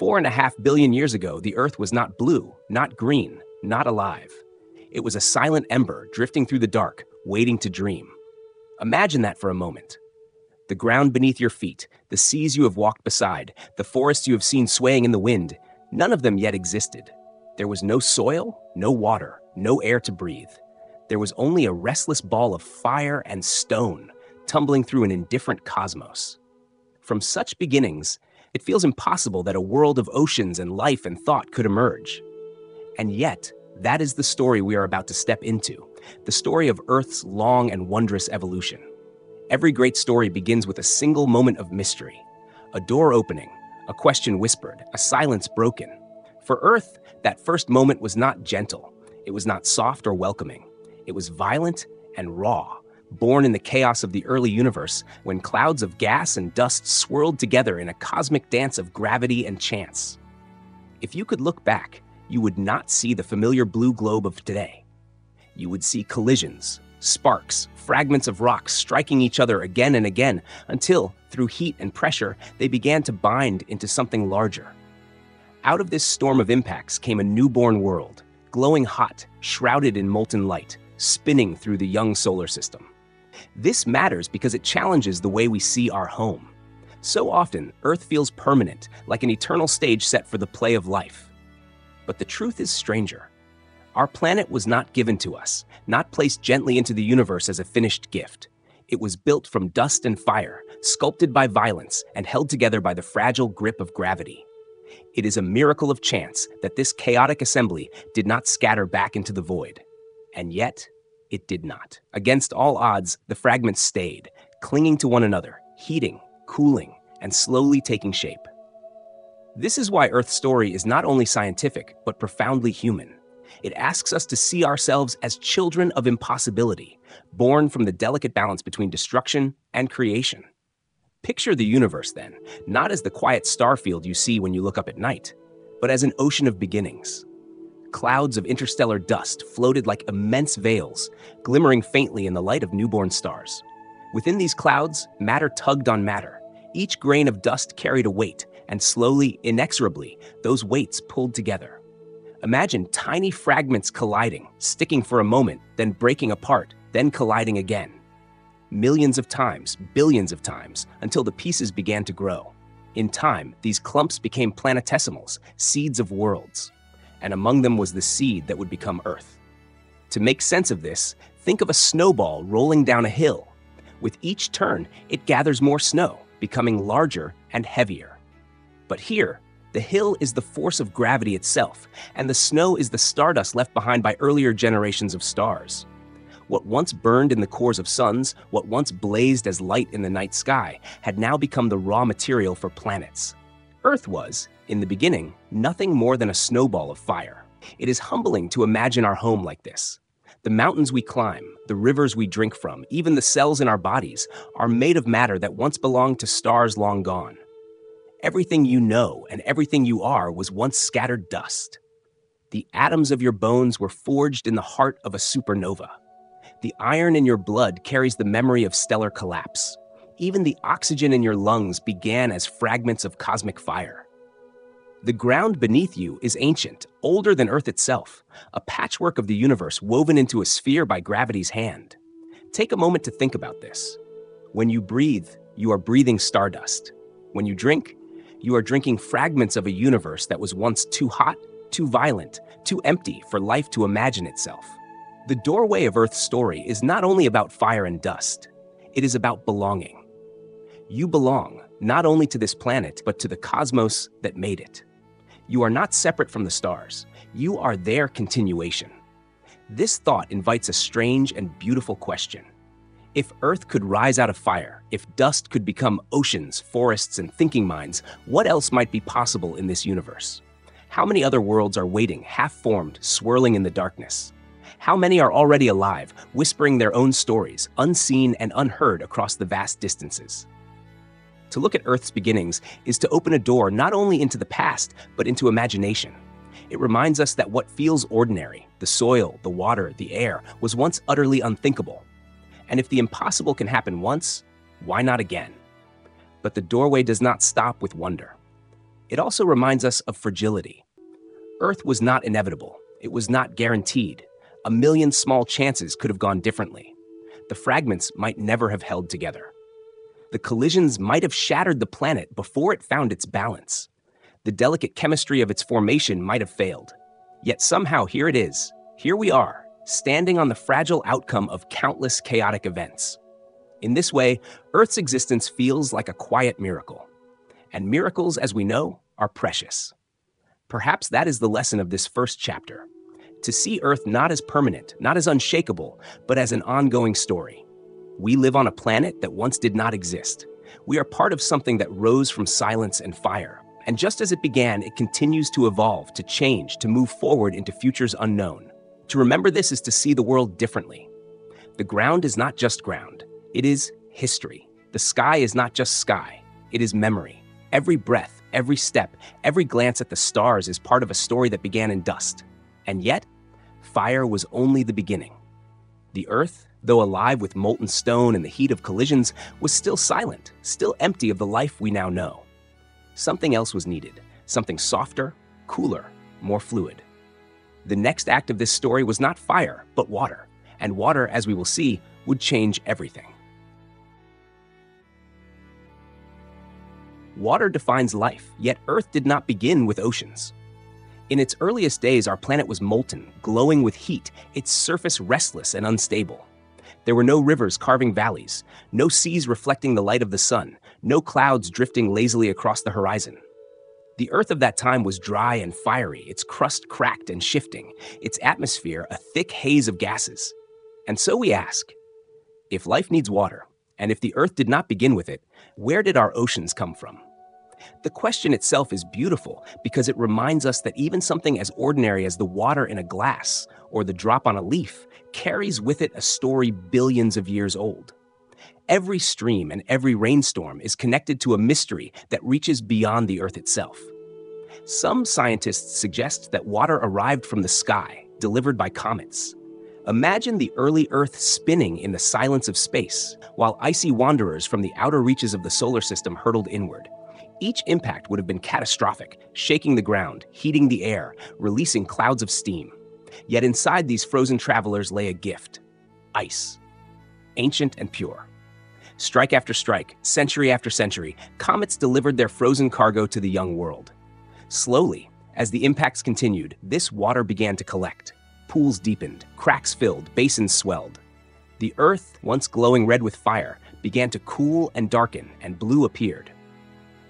4.5 billion years ago, the Earth was not blue, not green, not alive. It was a silent ember drifting through the dark, waiting to dream. Imagine that for a moment. The ground beneath your feet, the seas you have walked beside, the forests you have seen swaying in the wind, none of them yet existed. There was no soil, no water, no air to breathe. There was only a restless ball of fire and stone tumbling through an indifferent cosmos. From such beginnings, it feels impossible that a world of oceans and life and thought could emerge. And yet, that is the story we are about to step into, the story of Earth's long and wondrous evolution. Every great story begins with a single moment of mystery, a door opening, a question whispered, a silence broken. For Earth, that first moment was not gentle. It was not soft or welcoming. It was violent and raw, born in the chaos of the early universe when clouds of gas and dust swirled together in a cosmic dance of gravity and chance. If you could look back, you would not see the familiar blue globe of today. You would see collisions, sparks, fragments of rocks striking each other again and again until, through heat and pressure, they began to bind into something larger. Out of this storm of impacts came a newborn world, glowing hot, shrouded in molten light, spinning through the young solar system. This matters because it challenges the way we see our home. So often, Earth feels permanent, like an eternal stage set for the play of life. But the truth is stranger. Our planet was not given to us, not placed gently into the universe as a finished gift. It was built from dust and fire, sculpted by violence, and held together by the fragile grip of gravity. It is a miracle of chance that this chaotic assembly did not scatter back into the void. And yet, it did not. Against all odds, the fragments stayed, clinging to one another, heating, cooling, and slowly taking shape. This is why Earth's story is not only scientific, but profoundly human. It asks us to see ourselves as children of impossibility, born from the delicate balance between destruction and creation. Picture the universe, then, not as the quiet star field you see when you look up at night, but as an ocean of beginnings. Clouds of interstellar dust floated like immense veils, glimmering faintly in the light of newborn stars. Within these clouds, matter tugged on matter. Each grain of dust carried a weight, and slowly, inexorably, those weights pulled together. Imagine tiny fragments colliding, sticking for a moment, then breaking apart, then colliding again. Millions of times, billions of times, until the pieces began to grow. In time, these clumps became planetesimals, seeds of worlds. And among them was the seed that would become Earth. To make sense of this, think of a snowball rolling down a hill. With each turn, it gathers more snow, becoming larger and heavier. But here, the hill is the force of gravity itself, and the snow is the stardust left behind by earlier generations of stars. What once burned in the cores of suns, what once blazed as light in the night sky, had now become the raw material for planets. Earth was, in the beginning, nothing more than a snowball of fire. It is humbling to imagine our home like this. The mountains we climb, the rivers we drink from, even the cells in our bodies, are made of matter that once belonged to stars long gone. Everything you know and everything you are was once scattered dust. The atoms of your bones were forged in the heart of a supernova. The iron in your blood carries the memory of stellar collapse. Even the oxygen in your lungs began as fragments of cosmic fire. The ground beneath you is ancient, older than Earth itself, a patchwork of the universe woven into a sphere by gravity's hand. Take a moment to think about this. When you breathe, you are breathing stardust. When you drink, you are drinking fragments of a universe that was once too hot, too violent, too empty for life to imagine itself. The doorway of Earth's story is not only about fire and dust, it is about belonging. You belong not only to this planet, but to the cosmos that made it. You are not separate from the stars. You are their continuation. This thought invites a strange and beautiful question. If Earth could rise out of fire, if dust could become oceans, forests, and thinking minds, what else might be possible in this universe? How many other worlds are waiting, half-formed, swirling in the darkness? How many are already alive, whispering their own stories, unseen and unheard across the vast distances? To look at Earth's beginnings is to open a door not only into the past, but into imagination. It reminds us that what feels ordinary, the soil, the water, the air, was once utterly unthinkable. And if the impossible can happen once, why not again? But the doorway does not stop with wonder. It also reminds us of fragility. Earth was not inevitable. It was not guaranteed. A million small chances could have gone differently. The fragments might never have held together. The collisions might have shattered the planet before it found its balance. The delicate chemistry of its formation might have failed. Yet somehow here it is. Here we are, standing on the fragile outcome of countless chaotic events. In this way, Earth's existence feels like a quiet miracle. And miracles, as we know, are precious. Perhaps that is the lesson of this first chapter. To see Earth not as permanent, not as unshakable, but as an ongoing story. We live on a planet that once did not exist. We are part of something that rose from silence and fire. And just as it began, it continues to evolve, to change, to move forward into futures unknown. To remember this is to see the world differently. The ground is not just ground. It is history. The sky is not just sky. It is memory. Every breath, every step, every glance at the stars is part of a story that began in dust. And yet, fire was only the beginning. The Earth, though alive with molten stone and the heat of collisions, was still silent, still empty of the life we now know. Something else was needed, something softer, cooler, more fluid. The next act of this story was not fire, but water. And water, as we will see, would change everything. Water defines life, yet Earth did not begin with oceans. In its earliest days, our planet was molten, glowing with heat, its surface restless and unstable. There were no rivers carving valleys, no seas reflecting the light of the sun, no clouds drifting lazily across the horizon. The Earth of that time was dry and fiery, its crust cracked and shifting, its atmosphere a thick haze of gases. And so we ask, if life needs water, and if the Earth did not begin with it, where did our oceans come from? The question itself is beautiful because it reminds us that even something as ordinary as the water in a glass or the drop on a leaf carries with it a story billions of years old. Every stream and every rainstorm is connected to a mystery that reaches beyond the Earth itself. Some scientists suggest that water arrived from the sky, delivered by comets. Imagine the early Earth spinning in the silence of space, while icy wanderers from the outer reaches of the solar system hurtled inward. Each impact would have been catastrophic, shaking the ground, heating the air, releasing clouds of steam. Yet inside these frozen travelers lay a gift: ice. Ancient and pure. Strike after strike, century after century, comets delivered their frozen cargo to the young world. Slowly, as the impacts continued, this water began to collect. Pools deepened, cracks filled, basins swelled. The Earth, once glowing red with fire, began to cool and darken, and blue appeared.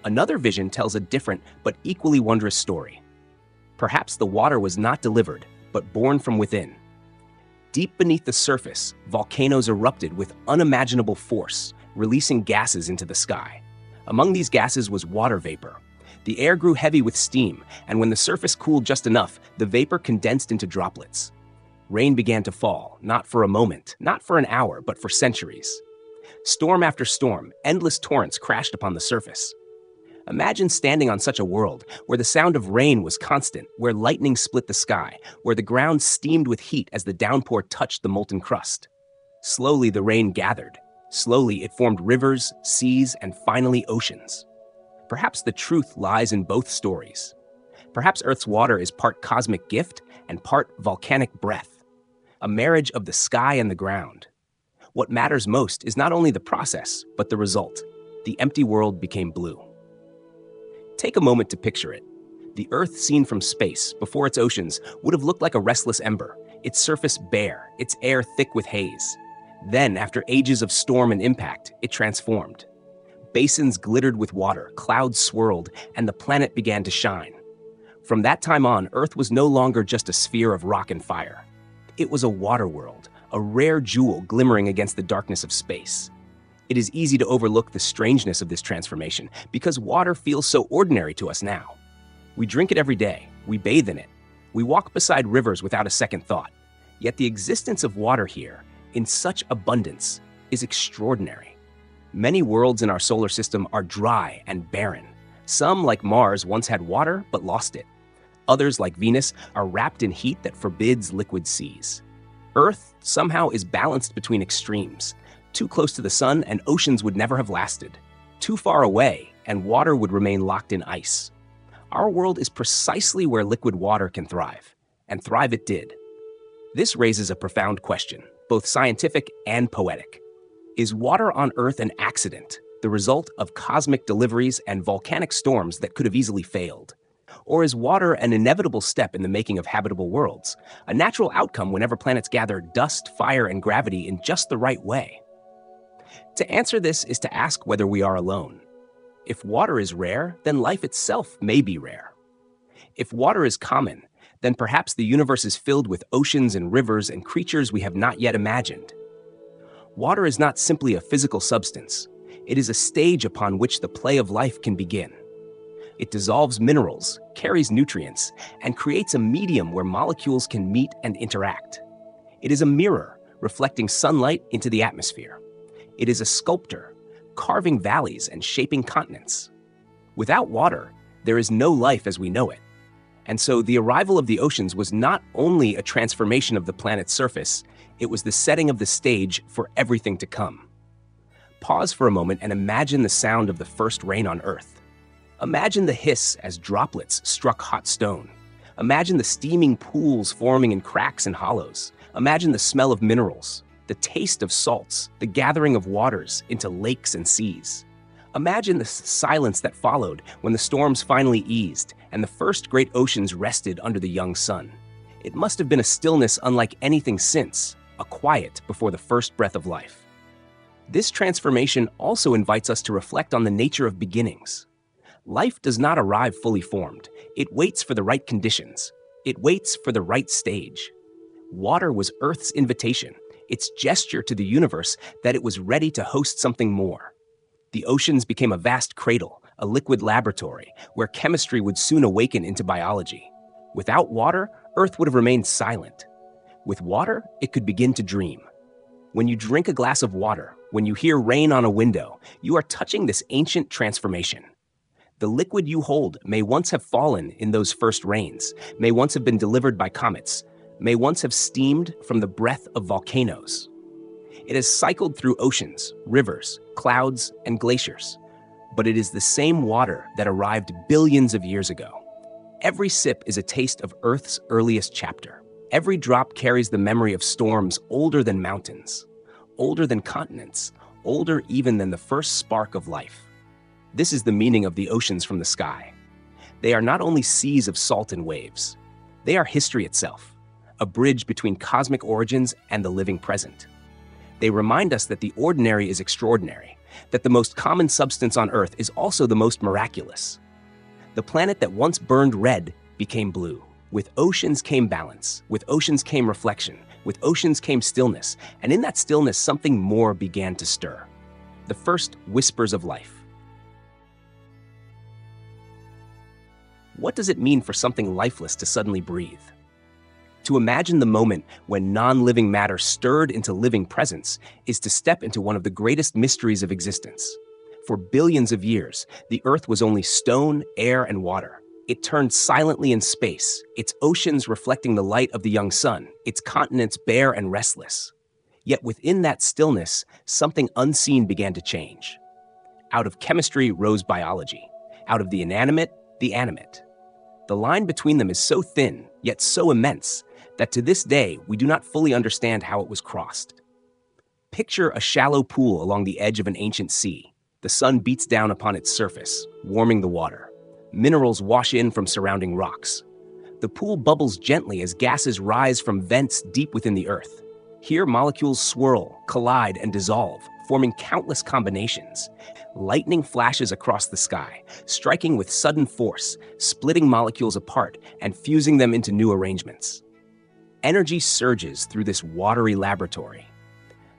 Another vision tells a different but equally wondrous story. Perhaps the water was not delivered, but born from within. Deep beneath the surface, volcanoes erupted with unimaginable force, releasing gases into the sky. Among these gases was water vapor. The air grew heavy with steam, and when the surface cooled just enough, the vapor condensed into droplets. Rain began to fall, not for a moment, not for an hour, but for centuries. Storm after storm, endless torrents crashed upon the surface. Imagine standing on such a world, where the sound of rain was constant, where lightning split the sky, where the ground steamed with heat as the downpour touched the molten crust. Slowly the rain gathered. Slowly it formed rivers, seas, and finally oceans. Perhaps the truth lies in both stories. Perhaps Earth's water is part cosmic gift and part volcanic breath, a marriage of the sky and the ground. What matters most is not only the process, but the result. The empty world became blue. Take a moment to picture it. The Earth seen from space, before its oceans, would have looked like a restless ember, its surface bare, its air thick with haze. Then, after ages of storm and impact, it transformed. Basins glittered with water, clouds swirled, and the planet began to shine. From that time on, Earth was no longer just a sphere of rock and fire. It was a water world, a rare jewel glimmering against the darkness of space. It is easy to overlook the strangeness of this transformation because water feels so ordinary to us now. We drink it every day, we bathe in it, we walk beside rivers without a second thought. Yet the existence of water here, in such abundance, is extraordinary. Many worlds in our solar system are dry and barren. Some, like Mars, once had water but lost it. Others, like Venus, are wrapped in heat that forbids liquid seas. Earth somehow is balanced between extremes. Too close to the sun, and oceans would never have lasted. Too far away, and water would remain locked in ice. Our world is precisely where liquid water can thrive, and thrive it did. This raises a profound question, both scientific and poetic. Is water on Earth an accident, the result of cosmic deliveries and volcanic storms that could have easily failed? Or is water an inevitable step in the making of habitable worlds, a natural outcome whenever planets gather dust, fire, and gravity in just the right way? To answer this is to ask whether we are alone. If water is rare, then life itself may be rare. If water is common, then perhaps the universe is filled with oceans and rivers and creatures we have not yet imagined. Water is not simply a physical substance. It is a stage upon which the play of life can begin. It dissolves minerals, carries nutrients, and creates a medium where molecules can meet and interact. It is a mirror, reflecting sunlight into the atmosphere. It is a sculptor, carving valleys and shaping continents. Without water, there is no life as we know it. And so the arrival of the oceans was not only a transformation of the planet's surface, it was the setting of the stage for everything to come. Pause for a moment and imagine the sound of the first rain on Earth. Imagine the hiss as droplets struck hot stone. Imagine the steaming pools forming in cracks and hollows. Imagine the smell of minerals, the taste of salts, the gathering of waters into lakes and seas. Imagine the silence that followed when the storms finally eased and the first great oceans rested under the young sun. It must have been a stillness unlike anything since, a quiet before the first breath of life. This transformation also invites us to reflect on the nature of beginnings. Life does not arrive fully formed. It waits for the right conditions. It waits for the right stage. Water was Earth's invitation, its gesture to the universe that it was ready to host something more. The oceans became a vast cradle, a liquid laboratory, where chemistry would soon awaken into biology. Without water, Earth would have remained silent. With water, it could begin to dream. When you drink a glass of water, when you hear rain on a window, you are touching this ancient transformation. The liquid you hold may once have fallen in those first rains, may once have been delivered by comets, may once have steamed from the breath of volcanoes. It has cycled through oceans, rivers, clouds, and glaciers, but it is the same water that arrived billions of years ago. Every sip is a taste of Earth's earliest chapter. Every drop carries the memory of storms older than mountains, older than continents, older even than the first spark of life. This is the meaning of the oceans from the sky. They are not only seas of salt and waves. They are history itself, a bridge between cosmic origins and the living present. They remind us that the ordinary is extraordinary, that the most common substance on Earth is also the most miraculous. The planet that once burned red became blue. With oceans came balance, with oceans came reflection, with oceans came stillness, and in that stillness something more began to stir. The first whispers of life. What does it mean for something lifeless to suddenly breathe? To imagine the moment when non-living matter stirred into living presence is to step into one of the greatest mysteries of existence. For billions of years, the Earth was only stone, air, and water. It turned silently in space, its oceans reflecting the light of the young sun, its continents bare and restless. Yet within that stillness, something unseen began to change. Out of chemistry rose biology. Out of the inanimate, the animate. The line between them is so thin, yet so immense, that to this day, we do not fully understand how it was crossed. Picture a shallow pool along the edge of an ancient sea. The sun beats down upon its surface, warming the water. Minerals wash in from surrounding rocks. The pool bubbles gently as gases rise from vents deep within the earth. Here, molecules swirl, collide, and dissolve, forming countless combinations. Lightning flashes across the sky, striking with sudden force, splitting molecules apart and fusing them into new arrangements. Energy surges through this watery laboratory.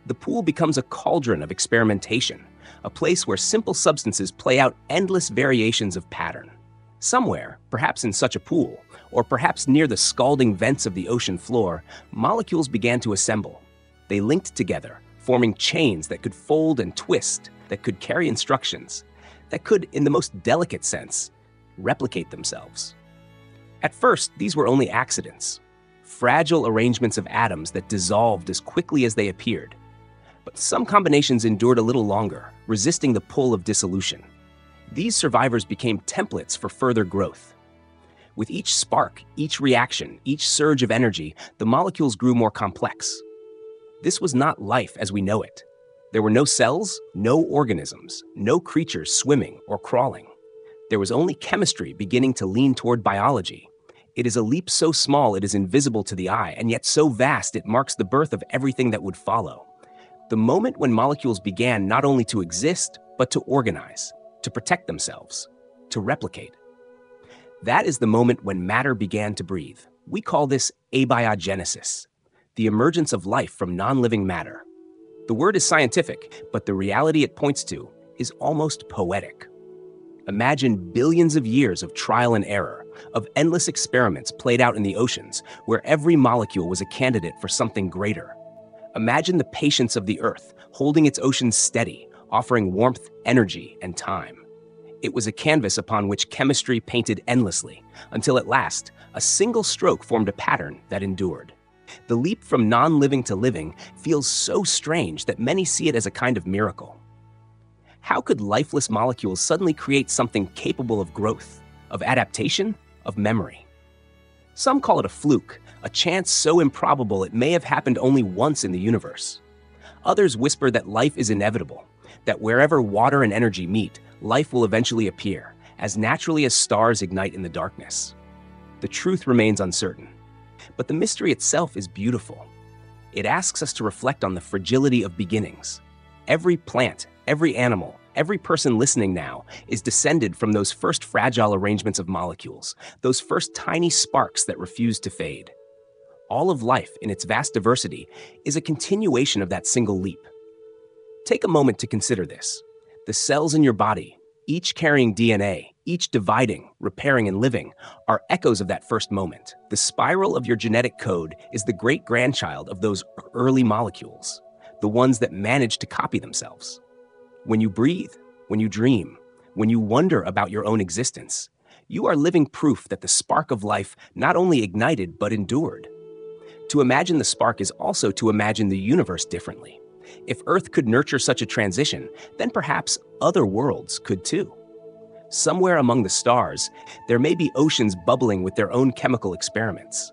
The pool becomes a cauldron of experimentation, a place where simple substances play out endless variations of pattern. Somewhere, perhaps in such a pool, or perhaps near the scalding vents of the ocean floor, molecules began to assemble. They linked together, forming chains that could fold and twist, that could carry instructions, that could, in the most delicate sense, replicate themselves. At first, these were only accidents, fragile arrangements of atoms that dissolved as quickly as they appeared. But some combinations endured a little longer, resisting the pull of dissolution. These survivors became templates for further growth. With each spark, each reaction, each surge of energy, the molecules grew more complex. This was not life as we know it. There were no cells, no organisms, no creatures swimming or crawling. There was only chemistry beginning to lean toward biology. It is a leap so small it is invisible to the eye, and yet so vast it marks the birth of everything that would follow. The moment when molecules began not only to exist, but to organize, to protect themselves, to replicate. That is the moment when matter began to breathe. We call this abiogenesis, the emergence of life from non-living matter. The word is scientific, but the reality it points to is almost poetic. Imagine billions of years of trial and error, of endless experiments played out in the oceans, where every molecule was a candidate for something greater. Imagine the patience of the Earth, holding its oceans steady, offering warmth, energy, and time. It was a canvas upon which chemistry painted endlessly, until at last, a single stroke formed a pattern that endured. The leap from non-living to living feels so strange that many see it as a kind of miracle. How could lifeless molecules suddenly create something capable of growth, of adaptation, of memory? Some call it a fluke, a chance so improbable it may have happened only once in the universe. Others whisper that life is inevitable, that wherever water and energy meet, life will eventually appear, as naturally as stars ignite in the darkness. The truth remains uncertain, but the mystery itself is beautiful. It asks us to reflect on the fragility of beginnings. Every plant, every animal, every person listening now is descended from those first fragile arrangements of molecules, those first tiny sparks that refuse to fade. All of life, in its vast diversity, is a continuation of that single leap. Take a moment to consider this. The cells in your body, each carrying DNA, each dividing, repairing, and living, are echoes of that first moment. The spiral of your genetic code is the great-grandchild of those early molecules, the ones that managed to copy themselves. When you breathe, when you dream, when you wonder about your own existence, you are living proof that the spark of life not only ignited but endured. To imagine the spark is also to imagine the universe differently. If Earth could nurture such a transition, then perhaps other worlds could too. Somewhere among the stars, there may be oceans bubbling with their own chemical experiments.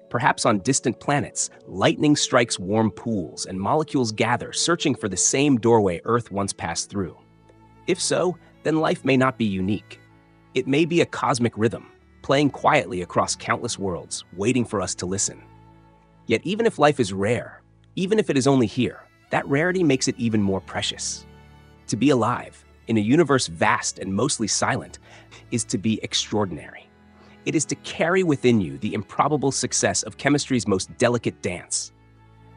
Perhaps on distant planets, lightning strikes warm pools and molecules gather, searching for the same doorway Earth once passed through. If so, then life may not be unique. It may be a cosmic rhythm, playing quietly across countless worlds, waiting for us to listen. Yet even if life is rare, even if it is only here, that rarity makes it even more precious. To be alive, in a universe vast and mostly silent, is to be extraordinary. It is to carry within you the improbable success of chemistry's most delicate dance.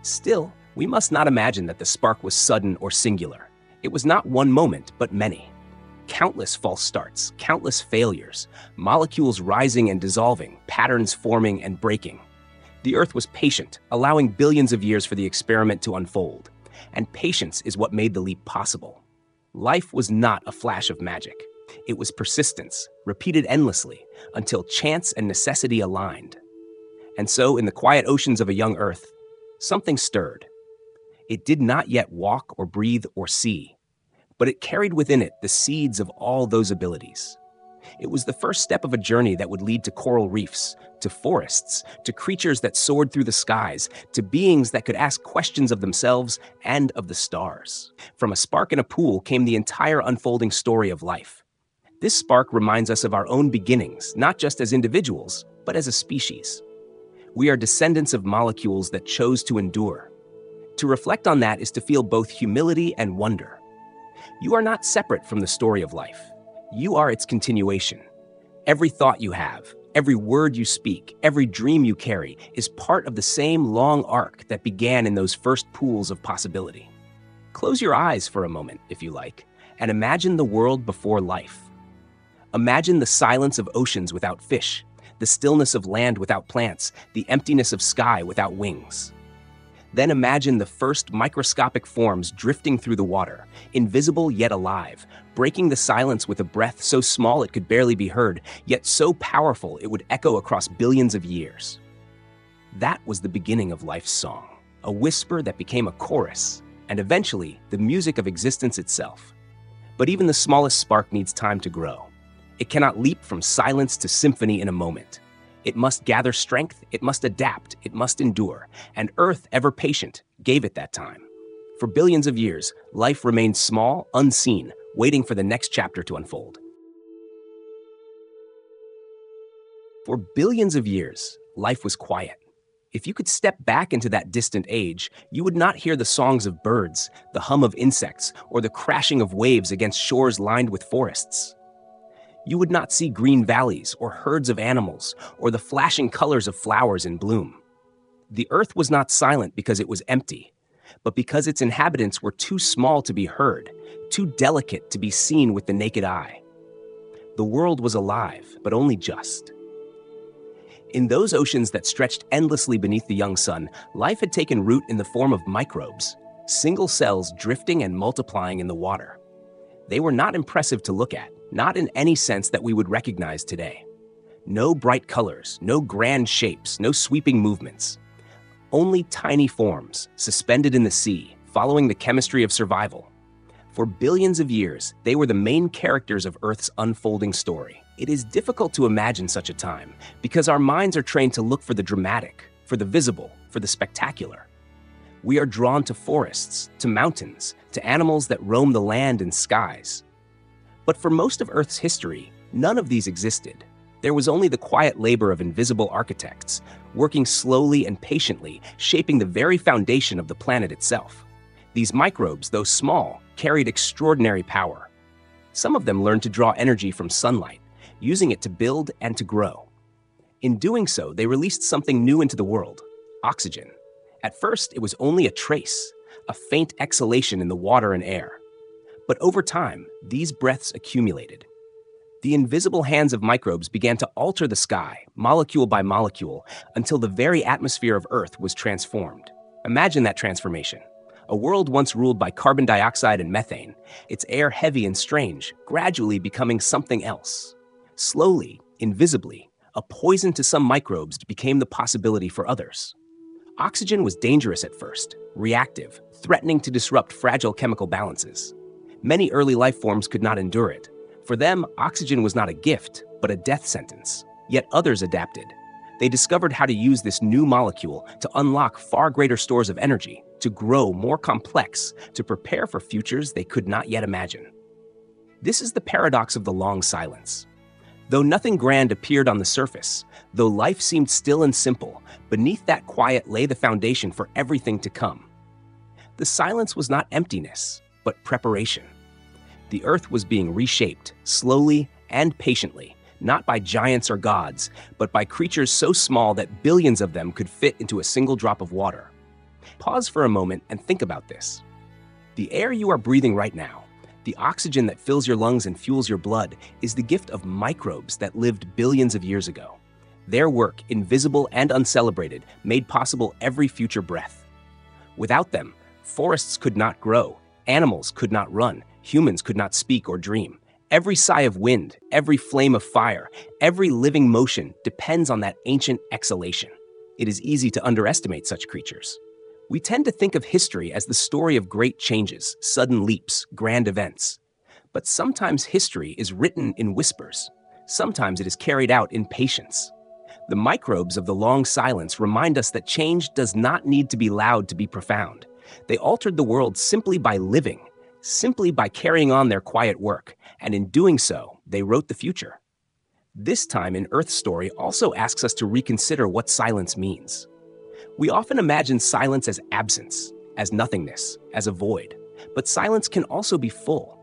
Still, we must not imagine that the spark was sudden or singular. It was not one moment, but many. Countless false starts, countless failures, molecules rising and dissolving, patterns forming and breaking. The Earth was patient, allowing billions of years for the experiment to unfold. And patience is what made the leap possible. Life was not a flash of magic. It was persistence, repeated endlessly, until chance and necessity aligned. And so, in the quiet oceans of a young Earth, something stirred. It did not yet walk or breathe or see, but it carried within it the seeds of all those abilities. It was the first step of a journey that would lead to coral reefs, to forests, to creatures that soared through the skies, to beings that could ask questions of themselves and of the stars. From a spark in a pool came the entire unfolding story of life. This spark reminds us of our own beginnings, not just as individuals, but as a species. We are descendants of molecules that chose to endure. To reflect on that is to feel both humility and wonder. You are not separate from the story of life. You are its continuation. Every thought you have, every word you speak, every dream you carry is part of the same long arc that began in those first pools of possibility. Close your eyes for a moment, if you like, and imagine the world before life. Imagine the silence of oceans without fish, the stillness of land without plants, the emptiness of sky without wings. Then imagine the first microscopic forms drifting through the water, invisible yet alive, breaking the silence with a breath so small it could barely be heard, yet so powerful it would echo across billions of years. That was the beginning of life's song, a whisper that became a chorus, and eventually the music of existence itself. But even the smallest spark needs time to grow. It cannot leap from silence to symphony in a moment. It must gather strength, it must adapt, it must endure, and Earth, ever patient, gave it that time. For billions of years, life remained small, unseen, waiting for the next chapter to unfold. For billions of years, life was quiet. If you could step back into that distant age, you would not hear the songs of birds, the hum of insects, or the crashing of waves against shores lined with forests. You would not see green valleys, or herds of animals, or the flashing colors of flowers in bloom. The earth was not silent because it was empty, but because its inhabitants were too small to be heard, too delicate to be seen with the naked eye. The world was alive, but only just. In those oceans that stretched endlessly beneath the young sun, life had taken root in the form of microbes, single cells drifting and multiplying in the water. They were not impressive to look at, not in any sense that we would recognize today. No bright colors, no grand shapes, no sweeping movements. Only tiny forms, suspended in the sea, following the chemistry of survival. For billions of years, they were the main characters of Earth's unfolding story. It is difficult to imagine such a time, because our minds are trained to look for the dramatic, for the visible, for the spectacular. We are drawn to forests, to mountains, to animals that roam the land and skies. But for most of Earth's history, none of these existed. There was only the quiet labor of invisible architects, working slowly and patiently, shaping the very foundation of the planet itself. These microbes, though small, carried extraordinary power. Some of them learned to draw energy from sunlight, using it to build and to grow. In doing so, they released something new into the world: oxygen. At first, it was only a trace, a faint exhalation in the water and air. But over time, these breaths accumulated. The invisible hands of microbes began to alter the sky, molecule by molecule, until the very atmosphere of Earth was transformed. Imagine that transformation. A world once ruled by carbon dioxide and methane, its air heavy and strange, gradually becoming something else. Slowly, invisibly, a poison to some microbes became the possibility for others. Oxygen was dangerous at first, reactive, threatening to disrupt fragile chemical balances. Many early life forms could not endure it. For them, oxygen was not a gift, but a death sentence. Yet others adapted. They discovered how to use this new molecule to unlock far greater stores of energy, to grow more complex, to prepare for futures they could not yet imagine. This is the paradox of the long silence. Though nothing grand appeared on the surface, though life seemed still and simple, beneath that quiet lay the foundation for everything to come. The silence was not emptiness, but preparation. The earth was being reshaped, slowly and patiently, not by giants or gods, but by creatures so small that billions of them could fit into a single drop of water. Pause for a moment and think about this. The air you are breathing right now, the oxygen that fills your lungs and fuels your blood, is the gift of microbes that lived billions of years ago. Their work, invisible and uncelebrated, made possible every future breath. Without them, forests could not grow, animals could not run, humans could not speak or dream. Every sigh of wind, every flame of fire, every living motion depends on that ancient exhalation. It is easy to underestimate such creatures. We tend to think of history as the story of great changes, sudden leaps, grand events. But sometimes history is written in whispers. Sometimes it is carried out in patience. The microbes of the long silence remind us that change does not need to be loud to be profound. They altered the world simply by living, simply by carrying on their quiet work, and in doing so, they wrote the future. This time in Earth's story also asks us to reconsider what silence means. We often imagine silence as absence, as nothingness, as a void, but silence can also be full.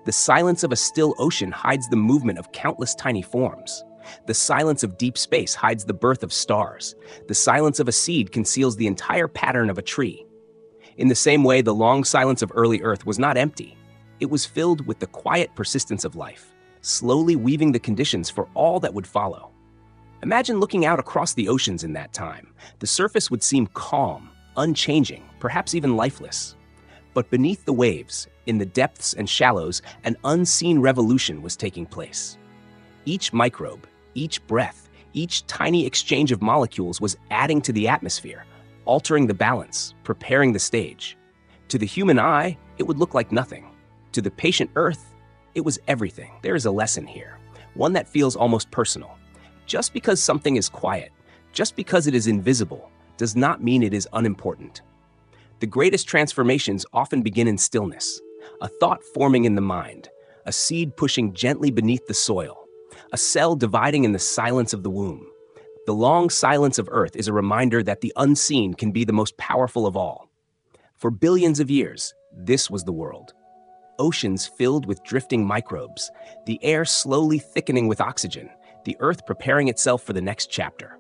The silence of a still ocean hides the movement of countless tiny forms. The silence of deep space hides the birth of stars. The silence of a seed conceals the entire pattern of a tree. In the same way, the long silence of early Earth was not empty. It was filled with the quiet persistence of life, slowly weaving the conditions for all that would follow. Imagine looking out across the oceans in that time. The surface would seem calm, unchanging, perhaps even lifeless. But beneath the waves, in the depths and shallows, an unseen revolution was taking place. Each microbe, each breath, each tiny exchange of molecules was adding to the atmosphere, altering the balance, preparing the stage. To the human eye, it would look like nothing. To the patient Earth, it was everything. There is a lesson here. one that feels almost personal. Just because something is quiet, just because it is invisible, does not mean it is unimportant. The greatest transformations often begin in stillness, a thought forming in the mind, a seed pushing gently beneath the soil, a cell dividing in the silence of the womb. The long silence of Earth is a reminder that the unseen can be the most powerful of all. For billions of years, this was the world. Oceans filled with drifting microbes, the air slowly thickening with oxygen, the Earth preparing itself for the next chapter.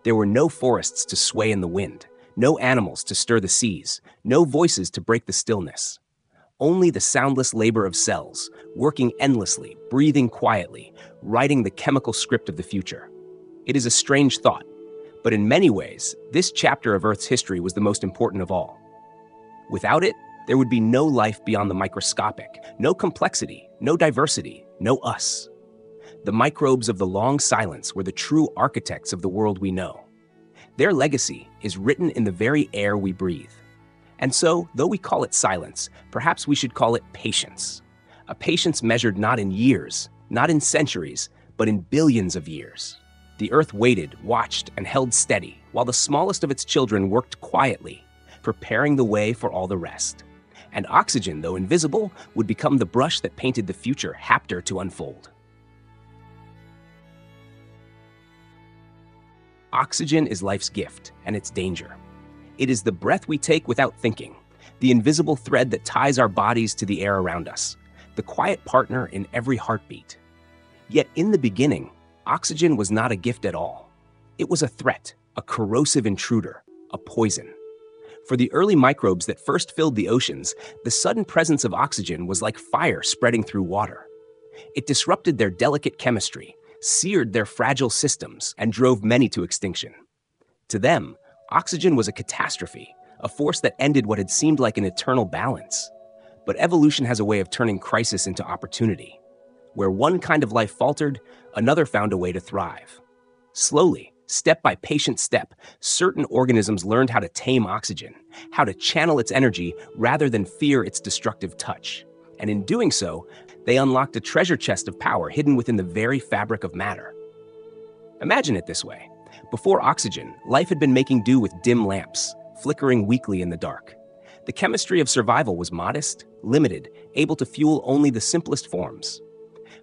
There were no forests to sway in the wind, no animals to stir the seas, no voices to break the stillness. Only the soundless labor of cells, working endlessly, breathing quietly, writing the chemical script of the future. It is a strange thought, but in many ways, this chapter of Earth's history was the most important of all. Without it, there would be no life beyond the microscopic, no complexity, no diversity, no us. The microbes of the long silence were the true architects of the world we know. Their legacy is written in the very air we breathe. And so, though we call it silence, perhaps we should call it patience. A patience measured not in years, not in centuries, but in billions of years. The Earth waited, watched, and held steady, while the smallest of its children worked quietly, preparing the way for all the rest. And oxygen, though invisible, would become the brush that painted the future chapter to unfold. Oxygen is life's gift and its danger. It is the breath we take without thinking, the invisible thread that ties our bodies to the air around us, the quiet partner in every heartbeat. Yet in the beginning, oxygen was not a gift at all. It was a threat, a corrosive intruder, a poison. For the early microbes that first filled the oceans, the sudden presence of oxygen was like fire spreading through water. It disrupted their delicate chemistry, seared their fragile systems, and drove many to extinction. To them, oxygen was a catastrophe, a force that ended what had seemed like an eternal balance. But evolution has a way of turning crisis into opportunity. Where one kind of life faltered, another found a way to thrive. Slowly, step by patient step, certain organisms learned how to tame oxygen, how to channel its energy rather than fear its destructive touch. And in doing so, they unlocked a treasure chest of power hidden within the very fabric of matter. Imagine it this way. Before oxygen, life had been making do with dim lamps, flickering weakly in the dark. The chemistry of survival was modest, limited, able to fuel only the simplest forms.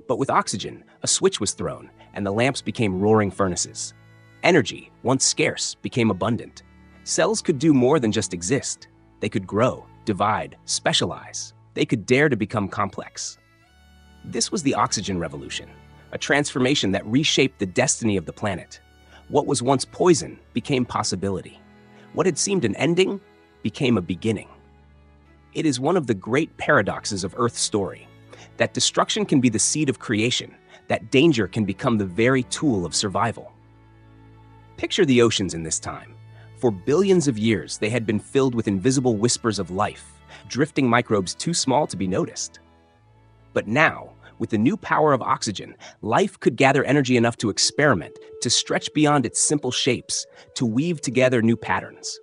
But with oxygen, a switch was thrown, and the lamps became roaring furnaces. Energy, once scarce, became abundant. Cells could do more than just exist. They could grow, divide, specialize. They could dare to become complex. This was the oxygen revolution, a transformation that reshaped the destiny of the planet. What was once poison became possibility. What had seemed an ending became a beginning. It is one of the great paradoxes of Earth's story, that destruction can be the seed of creation, that danger can become the very tool of survival. Picture the oceans in this time. For billions of years, they had been filled with invisible whispers of life, drifting microbes too small to be noticed. But now, with the new power of oxygen, life could gather energy enough to experiment, to stretch beyond its simple shapes, to weave together new patterns.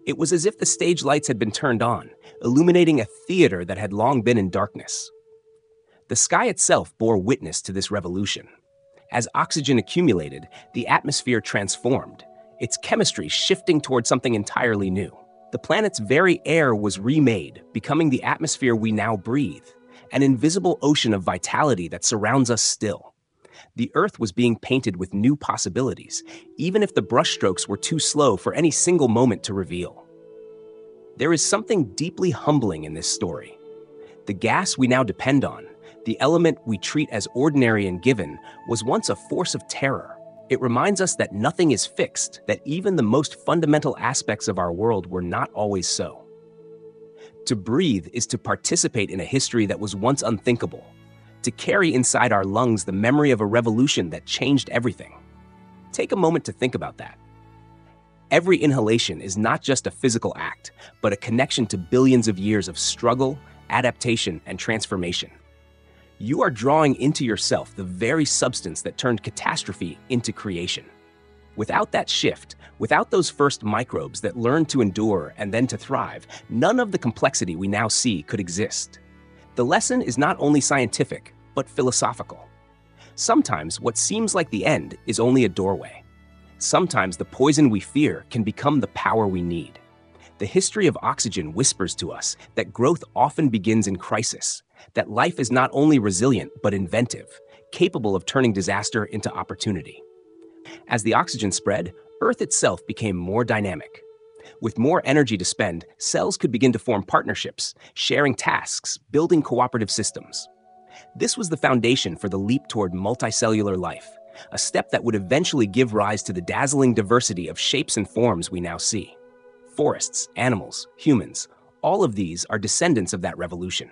It was as if the stage lights had been turned on, illuminating a theater that had long been in darkness. The sky itself bore witness to this revolution. As oxygen accumulated, the atmosphere transformed, its chemistry shifting toward something entirely new. The planet's very air was remade, becoming the atmosphere we now breathe, an invisible ocean of vitality that surrounds us still. The Earth was being painted with new possibilities, even if the brushstrokes were too slow for any single moment to reveal. There is something deeply humbling in this story. The gas we now depend on, the element we treat as ordinary and given, was once a force of terror. It reminds us that nothing is fixed, that even the most fundamental aspects of our world were not always so. To breathe is to participate in a history that was once unthinkable, to carry inside our lungs the memory of a revolution that changed everything. Take a moment to think about that. Every inhalation is not just a physical act, but a connection to billions of years of struggle, adaptation, and transformation. You are drawing into yourself the very substance that turned catastrophe into creation. Without that shift, without those first microbes that learned to endure and then to thrive, none of the complexity we now see could exist. The lesson is not only scientific, but philosophical. Sometimes what seems like the end is only a doorway. Sometimes the poison we fear can become the power we need. The history of oxygen whispers to us that growth often begins in crisis, that life is not only resilient but inventive, capable of turning disaster into opportunity. As the oxygen spread, Earth itself became more dynamic. With more energy to spend, cells could begin to form partnerships, sharing tasks, building cooperative systems. This was the foundation for the leap toward multicellular life, a step that would eventually give rise to the dazzling diversity of shapes and forms we now see. Forests, animals, humans, all of these are descendants of that revolution.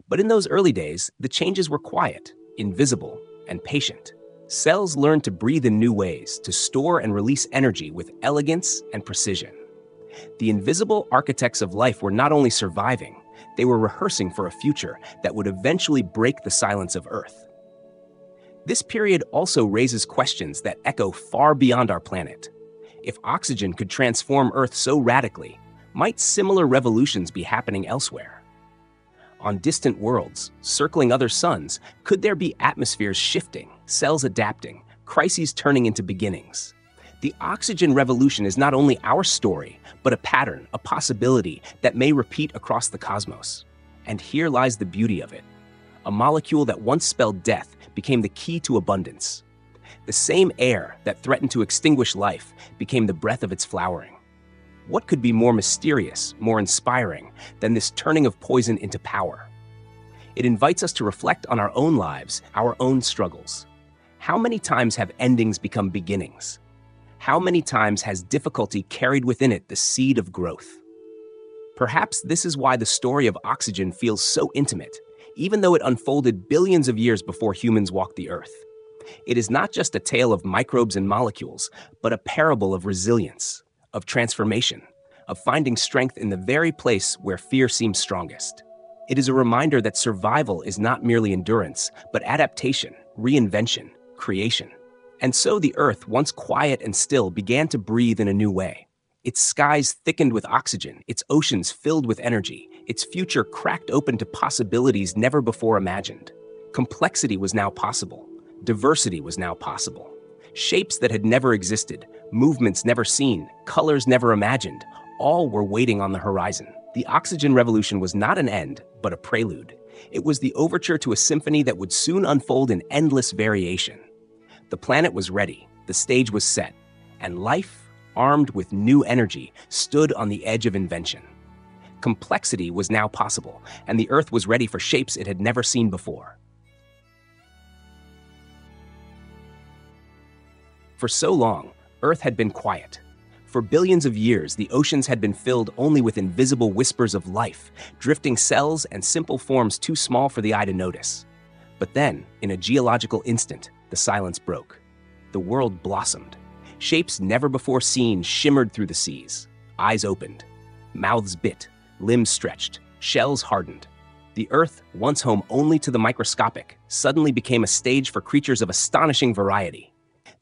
But in those early days, the changes were quiet, invisible, and patient. Cells learned to breathe in new ways, to store and release energy with elegance and precision. The invisible architects of life were not only surviving, they were rehearsing for a future that would eventually break the silence of Earth. This period also raises questions that echo far beyond our planet. If oxygen could transform Earth so radically, might similar revolutions be happening elsewhere? On distant worlds, circling other suns, could there be atmospheres shifting, cells adapting, crises turning into beginnings? The oxygen revolution is not only our story, but a pattern, a possibility that may repeat across the cosmos. And here lies the beauty of it. A molecule that once spelled death became the key to abundance. The same air that threatened to extinguish life became the breath of its flowering. What could be more mysterious, more inspiring, than this turning of poison into power? It invites us to reflect on our own lives, our own struggles. How many times have endings become beginnings? How many times has difficulty carried within it the seed of growth? Perhaps this is why the story of oxygen feels so intimate, even though it unfolded billions of years before humans walked the Earth. It is not just a tale of microbes and molecules, but a parable of resilience, of transformation, of finding strength in the very place where fear seems strongest. It is a reminder that survival is not merely endurance, but adaptation, reinvention, creation. And so the Earth, once quiet and still, began to breathe in a new way. Its skies thickened with oxygen, its oceans filled with energy, its future cracked open to possibilities never before imagined. Complexity was now possible. Diversity was now possible. Shapes that had never existed, movements never seen, colors never imagined, all were waiting on the horizon. The oxygen revolution was not an end, but a prelude. It was the overture to a symphony that would soon unfold in endless variation. The planet was ready, the stage was set, and life, armed with new energy, stood on the edge of invention. Complexity was now possible, and the Earth was ready for shapes it had never seen before. For so long, Earth had been quiet. For billions of years, the oceans had been filled only with invisible whispers of life, drifting cells and simple forms too small for the eye to notice. But then, in a geological instant, the silence broke. The world blossomed. Shapes never before seen shimmered through the seas. Eyes opened. Mouths bit. Limbs stretched. Shells hardened. The Earth, once home only to the microscopic, suddenly became a stage for creatures of astonishing variety.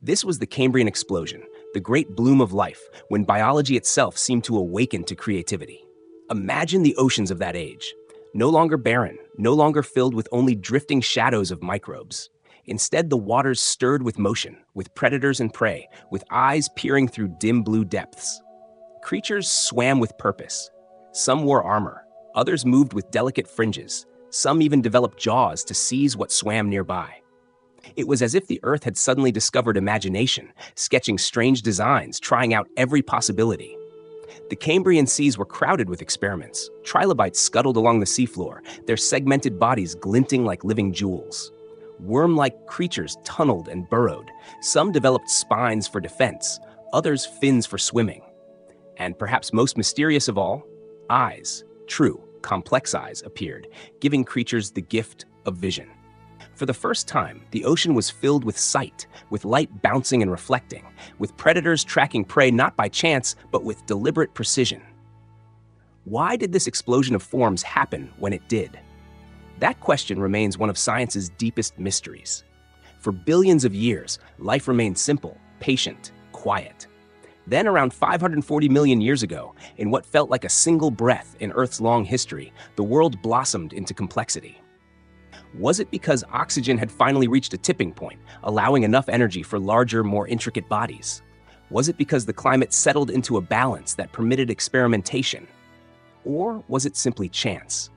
This was the Cambrian explosion, the great bloom of life, when biology itself seemed to awaken to creativity. Imagine the oceans of that age. No longer barren, no longer filled with only drifting shadows of microbes. Instead, the waters stirred with motion, with predators and prey, with eyes peering through dim blue depths. Creatures swam with purpose. Some wore armor, others moved with delicate fringes, some even developed jaws to seize what swam nearby. It was as if the Earth had suddenly discovered imagination, sketching strange designs, trying out every possibility. The Cambrian seas were crowded with experiments. Trilobites scuttled along the seafloor, their segmented bodies glinting like living jewels. Worm-like creatures tunneled and burrowed. Some developed spines for defense, others fins for swimming. And perhaps most mysterious of all, eyes, true, complex eyes, appeared, giving creatures the gift of vision. For the first time, the ocean was filled with sight, with light bouncing and reflecting, with predators tracking prey not by chance, but with deliberate precision. Why did this explosion of forms happen when it did? That question remains one of science's deepest mysteries. For billions of years, life remained simple, patient, quiet. Then, around 540 million years ago, in what felt like a single breath in Earth's long history, the world blossomed into complexity. Was it because oxygen had finally reached a tipping point, allowing enough energy for larger, more intricate bodies? Was it because the climate settled into a balance that permitted experimentation? Or was it simply chance?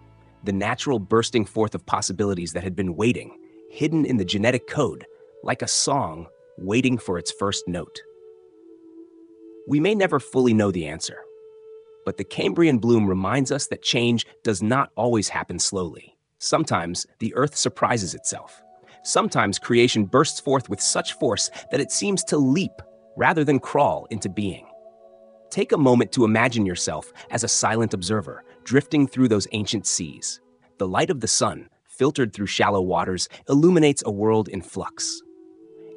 The natural bursting forth of possibilities that had been waiting, hidden in the genetic code, like a song waiting for its first note. We may never fully know the answer, but the Cambrian bloom reminds us that change does not always happen slowly. Sometimes the Earth surprises itself. Sometimes creation bursts forth with such force that it seems to leap rather than crawl into being. Take a moment to imagine yourself as a silent observer, drifting through those ancient seas. The light of the sun, filtered through shallow waters, illuminates a world in flux.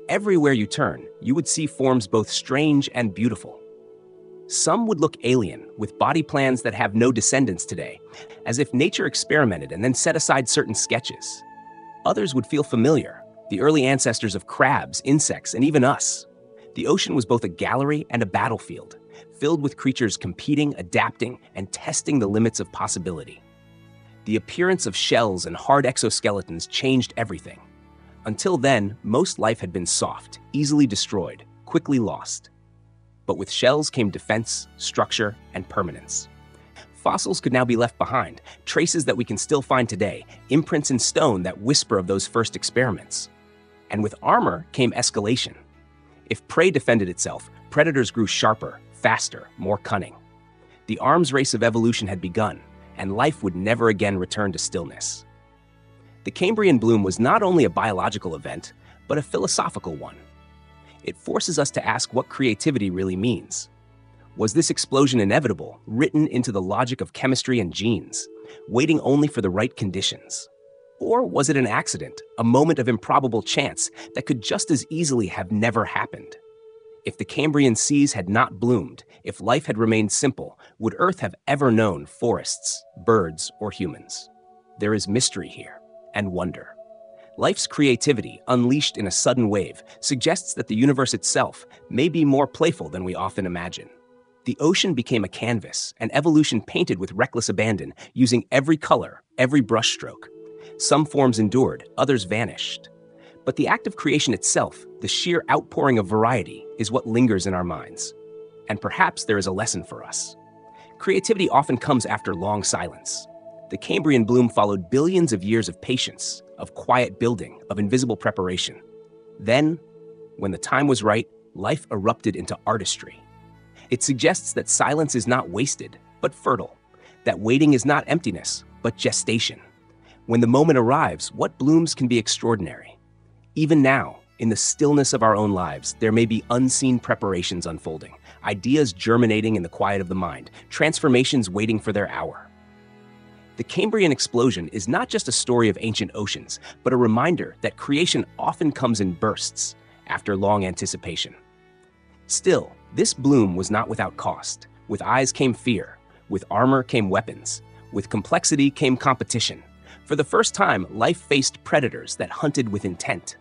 Everywhere you turn, you would see forms both strange and beautiful. Some would look alien, with body plans that have no descendants today, as if nature experimented and then set aside certain sketches. Others would feel familiar, the early ancestors of crabs, insects, and even us. The ocean was both a gallery and a battlefield, filled with creatures competing, adapting, and testing the limits of possibility. The appearance of shells and hard exoskeletons changed everything. Until then, most life had been soft, easily destroyed, quickly lost. But with shells came defense, structure, and permanence. Fossils could now be left behind, traces that we can still find today, imprints in stone that whisper of those first experiments. And with armor came escalation. If prey defended itself, predators grew sharper, faster, more cunning. The arms race of evolution had begun, and life would never again return to stillness. The Cambrian bloom was not only a biological event, but a philosophical one. It forces us to ask what creativity really means. Was this explosion inevitable, written into the logic of chemistry and genes, waiting only for the right conditions? Or was it an accident, a moment of improbable chance that could just as easily have never happened? If the Cambrian seas had not bloomed, if life had remained simple, would Earth have ever known forests, birds, or humans? There is mystery here, and wonder. Life's creativity, unleashed in a sudden wave, suggests that the universe itself may be more playful than we often imagine. The ocean became a canvas, and evolution painted with reckless abandon, using every color, every brushstroke. Some forms endured, others vanished. But the act of creation itself, the sheer outpouring of variety, is what lingers in our minds. And perhaps there is a lesson for us. Creativity often comes after long silence. The Cambrian bloom followed billions of years of patience, of quiet building, of invisible preparation. Then, when the time was right, life erupted into artistry. It suggests that silence is not wasted, but fertile, that waiting is not emptiness, but gestation. When the moment arrives, what blooms can be extraordinary. Even now, in the stillness of our own lives, there may be unseen preparations unfolding, ideas germinating in the quiet of the mind, transformations waiting for their hour. The Cambrian explosion is not just a story of ancient oceans, but a reminder that creation often comes in bursts, after long anticipation. Still, this bloom was not without cost. With eyes came fear, with armor came weapons, with complexity came competition. For the first time, life faced predators that hunted with intent.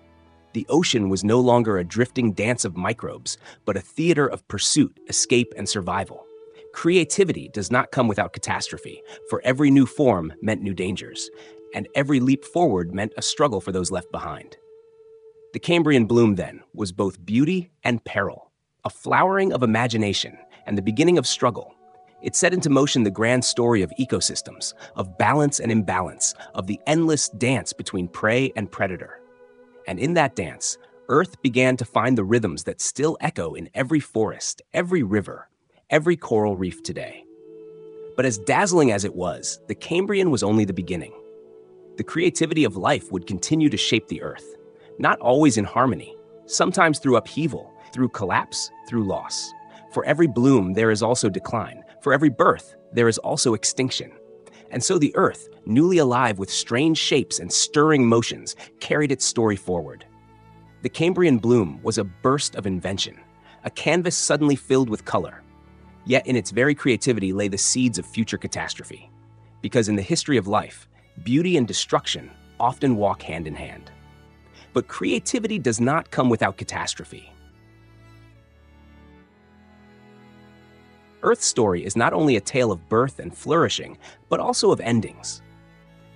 The ocean was no longer a drifting dance of microbes, but a theater of pursuit, escape, and survival. Creativity does not come without catastrophe, for every new form meant new dangers, and every leap forward meant a struggle for those left behind. The Cambrian bloom, then, was both beauty and peril, a flowering of imagination and the beginning of struggle. It set into motion the grand story of ecosystems, of balance and imbalance, of the endless dance between prey and predator. And in that dance, Earth began to find the rhythms that still echo in every forest, every river, every coral reef today. But as dazzling as it was, the Cambrian was only the beginning. The creativity of life would continue to shape the Earth, not always in harmony, sometimes through upheaval, through collapse, through loss. For every bloom, there is also decline. For every birth, there is also extinction. And so the Earth, newly alive with strange shapes and stirring motions, carried its story forward. The Cambrian bloom was a burst of invention, a canvas suddenly filled with color. Yet in its very creativity lay the seeds of future catastrophe. Because in the history of life, beauty and destruction often walk hand in hand. But creativity does not come without catastrophe. Earth's story is not only a tale of birth and flourishing, but also of endings.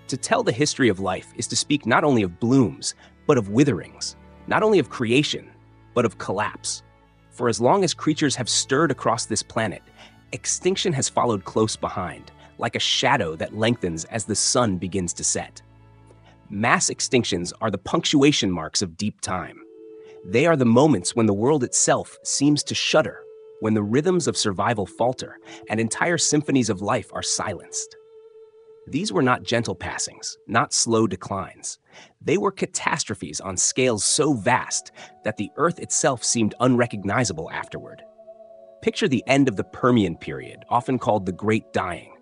To tell the history of life is to speak not only of blooms, but of witherings, not only of creation, but of collapse. For as long as creatures have stirred across this planet, extinction has followed close behind, like a shadow that lengthens as the sun begins to set. Mass extinctions are the punctuation marks of deep time. They are the moments when the world itself seems to shudder, when the rhythms of survival falter and entire symphonies of life are silenced. These were not gentle passings, not slow declines. They were catastrophes on scales so vast that the Earth itself seemed unrecognizable afterward. Picture the end of the Permian period, often called the Great Dying.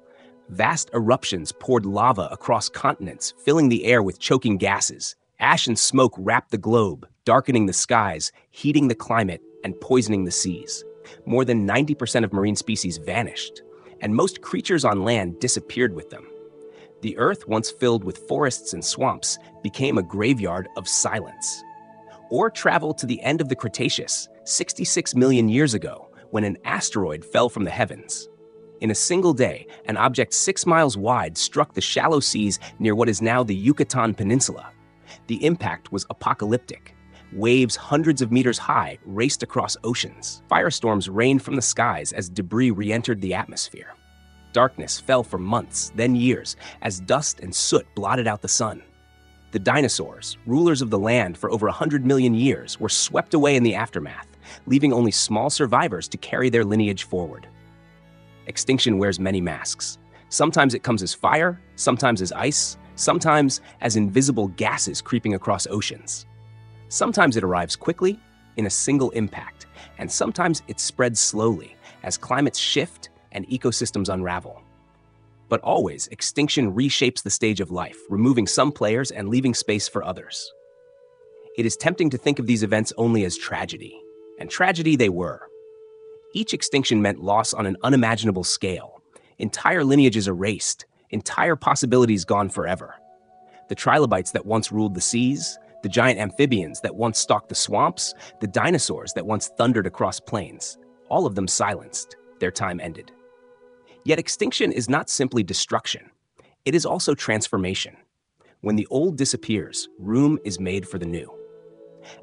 Vast eruptions poured lava across continents, filling the air with choking gases. Ash and smoke wrapped the globe, darkening the skies, heating the climate, and poisoning the seas. More than 90% of marine species vanished, and most creatures on land disappeared with them. The Earth, once filled with forests and swamps, became a graveyard of silence. Or travel to the end of the Cretaceous, 66 million years ago, when an asteroid fell from the heavens. In a single day, an object 6 miles wide struck the shallow seas near what is now the Yucatan Peninsula. The impact was apocalyptic. Waves hundreds of meters high raced across oceans. Firestorms rained from the skies as debris re-entered the atmosphere. Darkness fell for months, then years, as dust and soot blotted out the sun. The dinosaurs, rulers of the land for over 100 million years, were swept away in the aftermath, leaving only small survivors to carry their lineage forward. Extinction wears many masks. Sometimes it comes as fire, sometimes as ice, sometimes as invisible gases creeping across oceans. Sometimes it arrives quickly, in a single impact, and sometimes it spreads slowly as climates shift and ecosystems unravel. But always, extinction reshapes the stage of life, removing some players and leaving space for others. It is tempting to think of these events only as tragedy, and tragedy they were. Each extinction meant loss on an unimaginable scale, entire lineages erased, entire possibilities gone forever. The trilobites that once ruled the seas, the giant amphibians that once stalked the swamps, the dinosaurs that once thundered across plains, all of them silenced, their time ended. Yet extinction is not simply destruction. It is also transformation. When the old disappears, room is made for the new.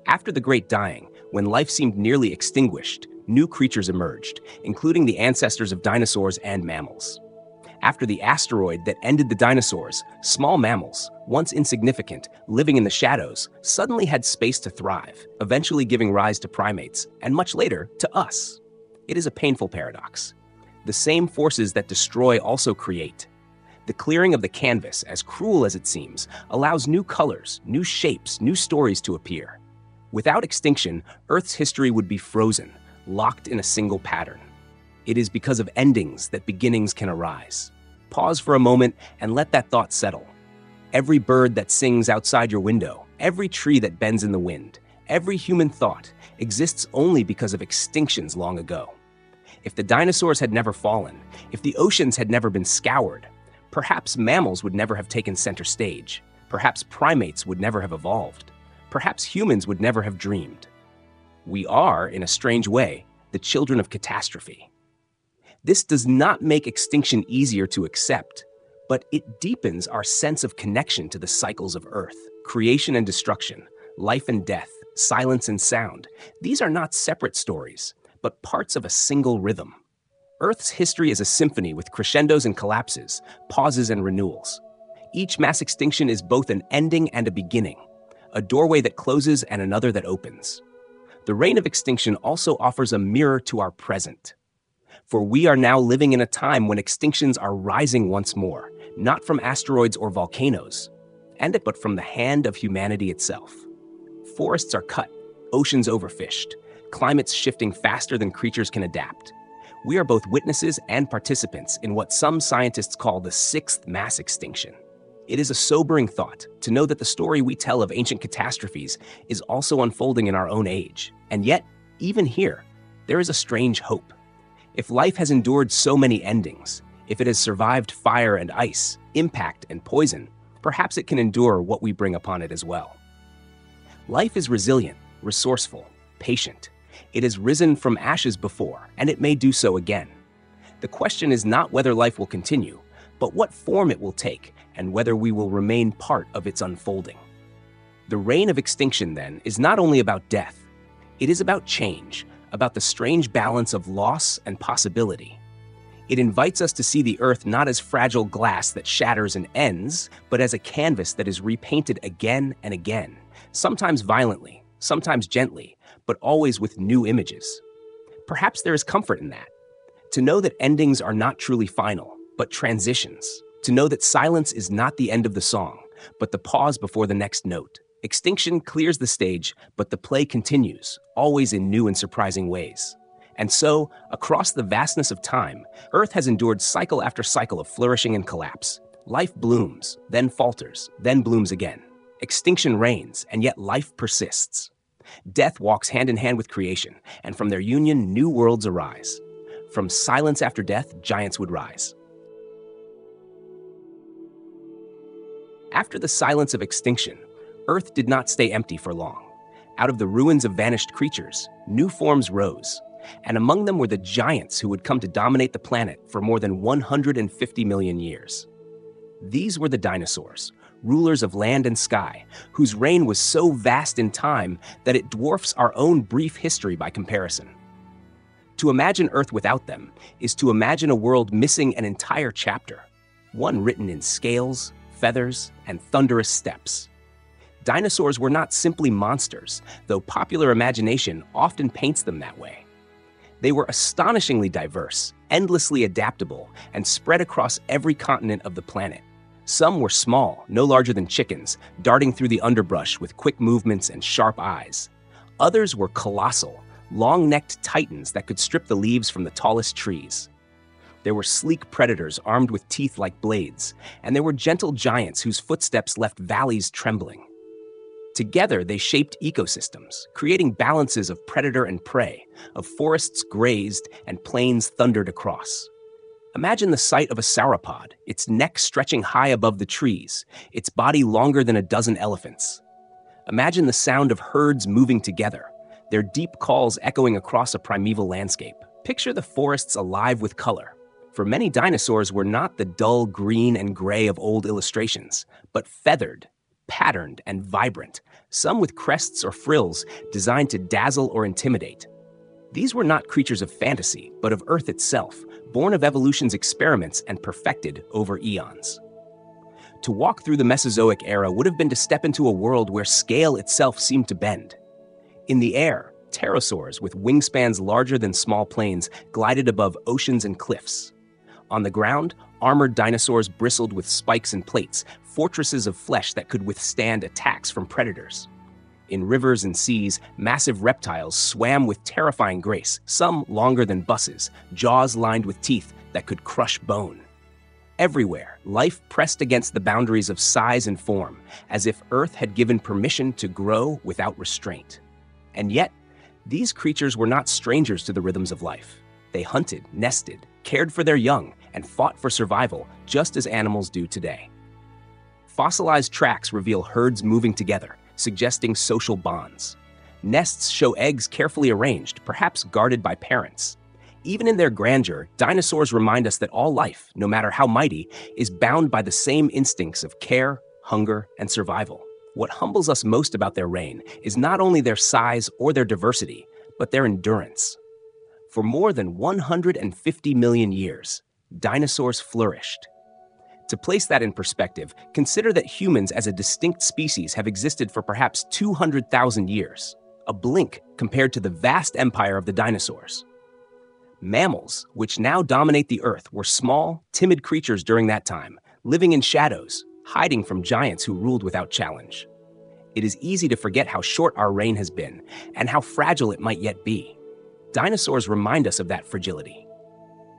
After the Great Dying, when life seemed nearly extinguished, new creatures emerged, including the ancestors of dinosaurs and mammals. After the asteroid that ended the dinosaurs, small mammals, once insignificant, living in the shadows, suddenly had space to thrive, eventually giving rise to primates, and much later, to us. It is a painful paradox. The same forces that destroy also create. The clearing of the canvas, as cruel as it seems, allows new colors, new shapes, new stories to appear. Without extinction, Earth's history would be frozen, locked in a single pattern. It is because of endings that beginnings can arise. Pause for a moment and let that thought settle. Every bird that sings outside your window, every tree that bends in the wind, every human thought exists only because of extinctions long ago. If the dinosaurs had never fallen, if the oceans had never been scoured, perhaps mammals would never have taken center stage. Perhaps primates would never have evolved. Perhaps humans would never have dreamed. We are, in a strange way, the children of catastrophe. This does not make extinction easier to accept, but it deepens our sense of connection to the cycles of Earth. Creation and destruction, life and death, silence and sound. These are not separate stories, but parts of a single rhythm. Earth's history is a symphony with crescendos and collapses, pauses and renewals. Each mass extinction is both an ending and a beginning, a doorway that closes and another that opens. The reign of extinction also offers a mirror to our present. For we are now living in a time when extinctions are rising once more, not from asteroids or volcanoes, but from the hand of humanity itself. Forests are cut, oceans overfished, climates shifting faster than creatures can adapt. We are both witnesses and participants in what some scientists call the sixth mass extinction. It is a sobering thought to know that the story we tell of ancient catastrophes is also unfolding in our own age. And yet, even here, there is a strange hope. If life has endured so many endings, if it has survived fire and ice, impact and poison, perhaps it can endure what we bring upon it as well. Life is resilient, resourceful, patient. It has risen from ashes before, and it may do so again. The question is not whether life will continue, but what form it will take and whether we will remain part of its unfolding. The reign of extinction, then, is not only about death. It is about change, about the strange balance of loss and possibility. It invites us to see the Earth not as fragile glass that shatters and ends, but as a canvas that is repainted again and again, sometimes violently, sometimes gently, but always with new images. Perhaps there is comfort in that. To know that endings are not truly final, but transitions. To know that silence is not the end of the song, but the pause before the next note. Extinction clears the stage, but the play continues, always in new and surprising ways. And so, across the vastness of time, Earth has endured cycle after cycle of flourishing and collapse. Life blooms, then falters, then blooms again. Extinction reigns, and yet life persists. Death walks hand in hand with creation, and from their union, new worlds arise. From silence after death, giants would rise. After the silence of extinction, Earth did not stay empty for long. Out of the ruins of vanished creatures, new forms rose, and among them were the giants who would come to dominate the planet for more than 150 million years. These were the dinosaurs, rulers of land and sky, whose reign was so vast in time that it dwarfs our own brief history by comparison. To imagine Earth without them is to imagine a world missing an entire chapter, one written in scales, feathers, and thunderous steps. Dinosaurs were not simply monsters, though popular imagination often paints them that way. They were astonishingly diverse, endlessly adaptable, and spread across every continent of the planet. Some were small, no larger than chickens, darting through the underbrush with quick movements and sharp eyes. Others were colossal, long-necked titans that could strip the leaves from the tallest trees. There were sleek predators armed with teeth like blades, and there were gentle giants whose footsteps left valleys trembling. Together, they shaped ecosystems, creating balances of predator and prey, of forests grazed and plains thundered across. Imagine the sight of a sauropod, its neck stretching high above the trees, its body longer than a dozen elephants. Imagine the sound of herds moving together, their deep calls echoing across a primeval landscape. Picture the forests alive with color. For many dinosaurs were not the dull green and gray of old illustrations, but feathered, patterned, and vibrant, some with crests or frills designed to dazzle or intimidate. These were not creatures of fantasy, but of Earth itself, born of evolution's experiments and perfected over eons. To walk through the Mesozoic era would have been to step into a world where scale itself seemed to bend. In the air, pterosaurs with wingspans larger than small planes glided above oceans and cliffs. On the ground, armored dinosaurs bristled with spikes and plates, fortresses of flesh that could withstand attacks from predators. In rivers and seas, massive reptiles swam with terrifying grace, some longer than buses, jaws lined with teeth that could crush bone. Everywhere, life pressed against the boundaries of size and form, as if Earth had given permission to grow without restraint. And yet, these creatures were not strangers to the rhythms of life. They hunted, nested, cared for their young, and fought for survival, just as animals do today. Fossilized tracks reveal herds moving together, suggesting social bonds. Nests show eggs carefully arranged, perhaps guarded by parents. Even in their grandeur, dinosaurs remind us that all life, no matter how mighty, is bound by the same instincts of care, hunger, and survival. What humbles us most about their reign is not only their size or their diversity, but their endurance. For more than 150 million years, dinosaurs flourished. To place that in perspective, consider that humans as a distinct species have existed for perhaps 200,000 years, a blink compared to the vast empire of the dinosaurs. Mammals, which now dominate the Earth, were small, timid creatures during that time, living in shadows, hiding from giants who ruled without challenge. It is easy to forget how short our reign has been, and how fragile it might yet be. Dinosaurs remind us of that fragility.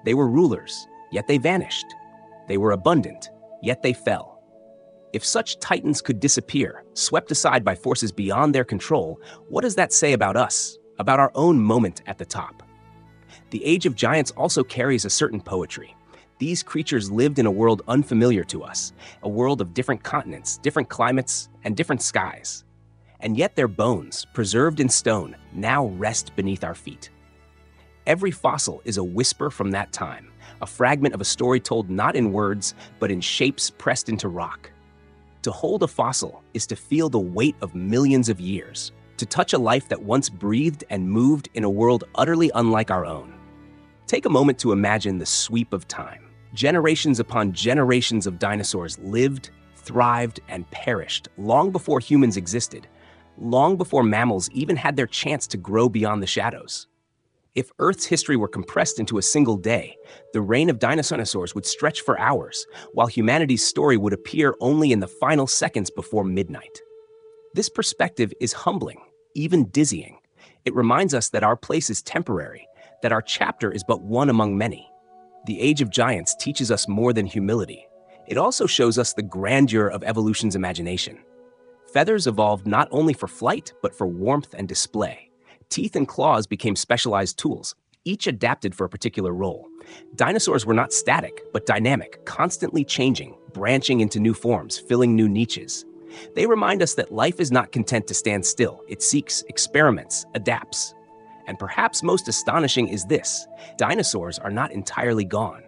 They were rulers, yet they vanished. They were abundant, yet they fell. If such titans could disappear, swept aside by forces beyond their control, what does that say about us, about our own moment at the top? The Age of Giants also carries a certain poetry. These creatures lived in a world unfamiliar to us, a world of different continents, different climates, and different skies. And yet their bones, preserved in stone, now rest beneath our feet. Every fossil is a whisper from that time, a fragment of a story told not in words, but in shapes pressed into rock. To hold a fossil is to feel the weight of millions of years, to touch a life that once breathed and moved in a world utterly unlike our own. Take a moment to imagine the sweep of time. Generations upon generations of dinosaurs lived, thrived, and perished long before humans existed, long before mammals even had their chance to grow beyond the shadows. If Earth's history were compressed into a single day, the reign of dinosaurs would stretch for hours, while humanity's story would appear only in the final seconds before midnight. This perspective is humbling, even dizzying. It reminds us that our place is temporary, that our chapter is but one among many. The Age of Giants teaches us more than humility. It also shows us the grandeur of evolution's imagination. Feathers evolved not only for flight, but for warmth and display. Teeth and claws became specialized tools, each adapted for a particular role. Dinosaurs were not static, but dynamic, constantly changing, branching into new forms, filling new niches. They remind us that life is not content to stand still. It seeks, experiments, adapts. And perhaps most astonishing is this: dinosaurs are not entirely gone.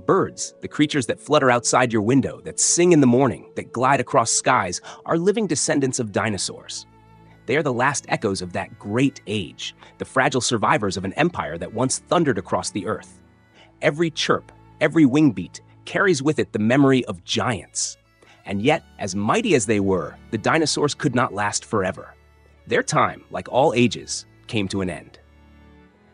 Birds, the creatures that flutter outside your window, that sing in the morning, that glide across skies, are living descendants of dinosaurs. They are the last echoes of that great age, the fragile survivors of an empire that once thundered across the earth. Every chirp, every wing beat, carries with it the memory of giants. And yet, as mighty as they were, the dinosaurs could not last forever. Their time, like all ages, came to an end.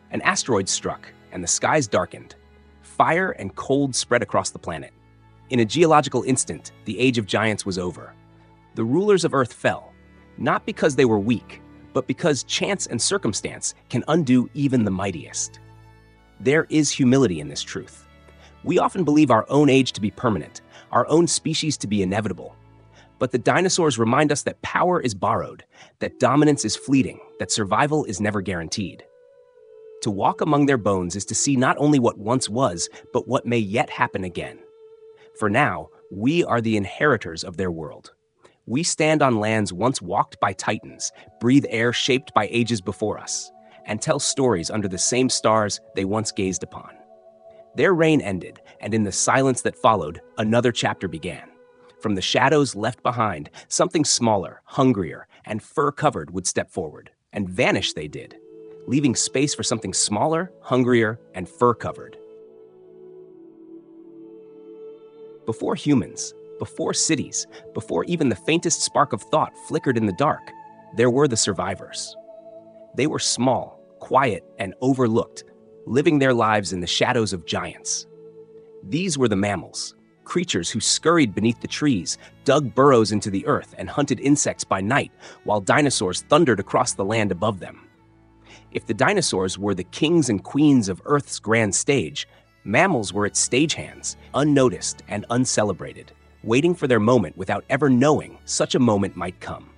An asteroid struck, and the skies darkened. Fire and cold spread across the planet. In a geological instant, the Age of Giants was over. The rulers of Earth fell, not because they were weak, but because chance and circumstance can undo even the mightiest. There is humility in this truth. We often believe our own age to be permanent, our own species to be inevitable. But the dinosaurs remind us that power is borrowed, that dominance is fleeting, that survival is never guaranteed. To walk among their bones is to see not only what once was, but what may yet happen again. For now, we are the inheritors of their world. We stand on lands once walked by titans, breathe air shaped by ages before us, and tell stories under the same stars they once gazed upon. Their reign ended, and in the silence that followed, another chapter began. From the shadows left behind, something smaller, hungrier, and fur-covered would step forward, and vanish they did, leaving space for something smaller, hungrier, and fur-covered. Before humans, before cities, before even the faintest spark of thought flickered in the dark, there were the survivors. They were small, quiet, and overlooked, living their lives in the shadows of giants. These were the mammals, creatures who scurried beneath the trees, dug burrows into the earth, and hunted insects by night, while dinosaurs thundered across the land above them. If the dinosaurs were the kings and queens of Earth's grand stage, mammals were its stagehands, unnoticed and uncelebrated, waiting for their moment without ever knowing such a moment might come.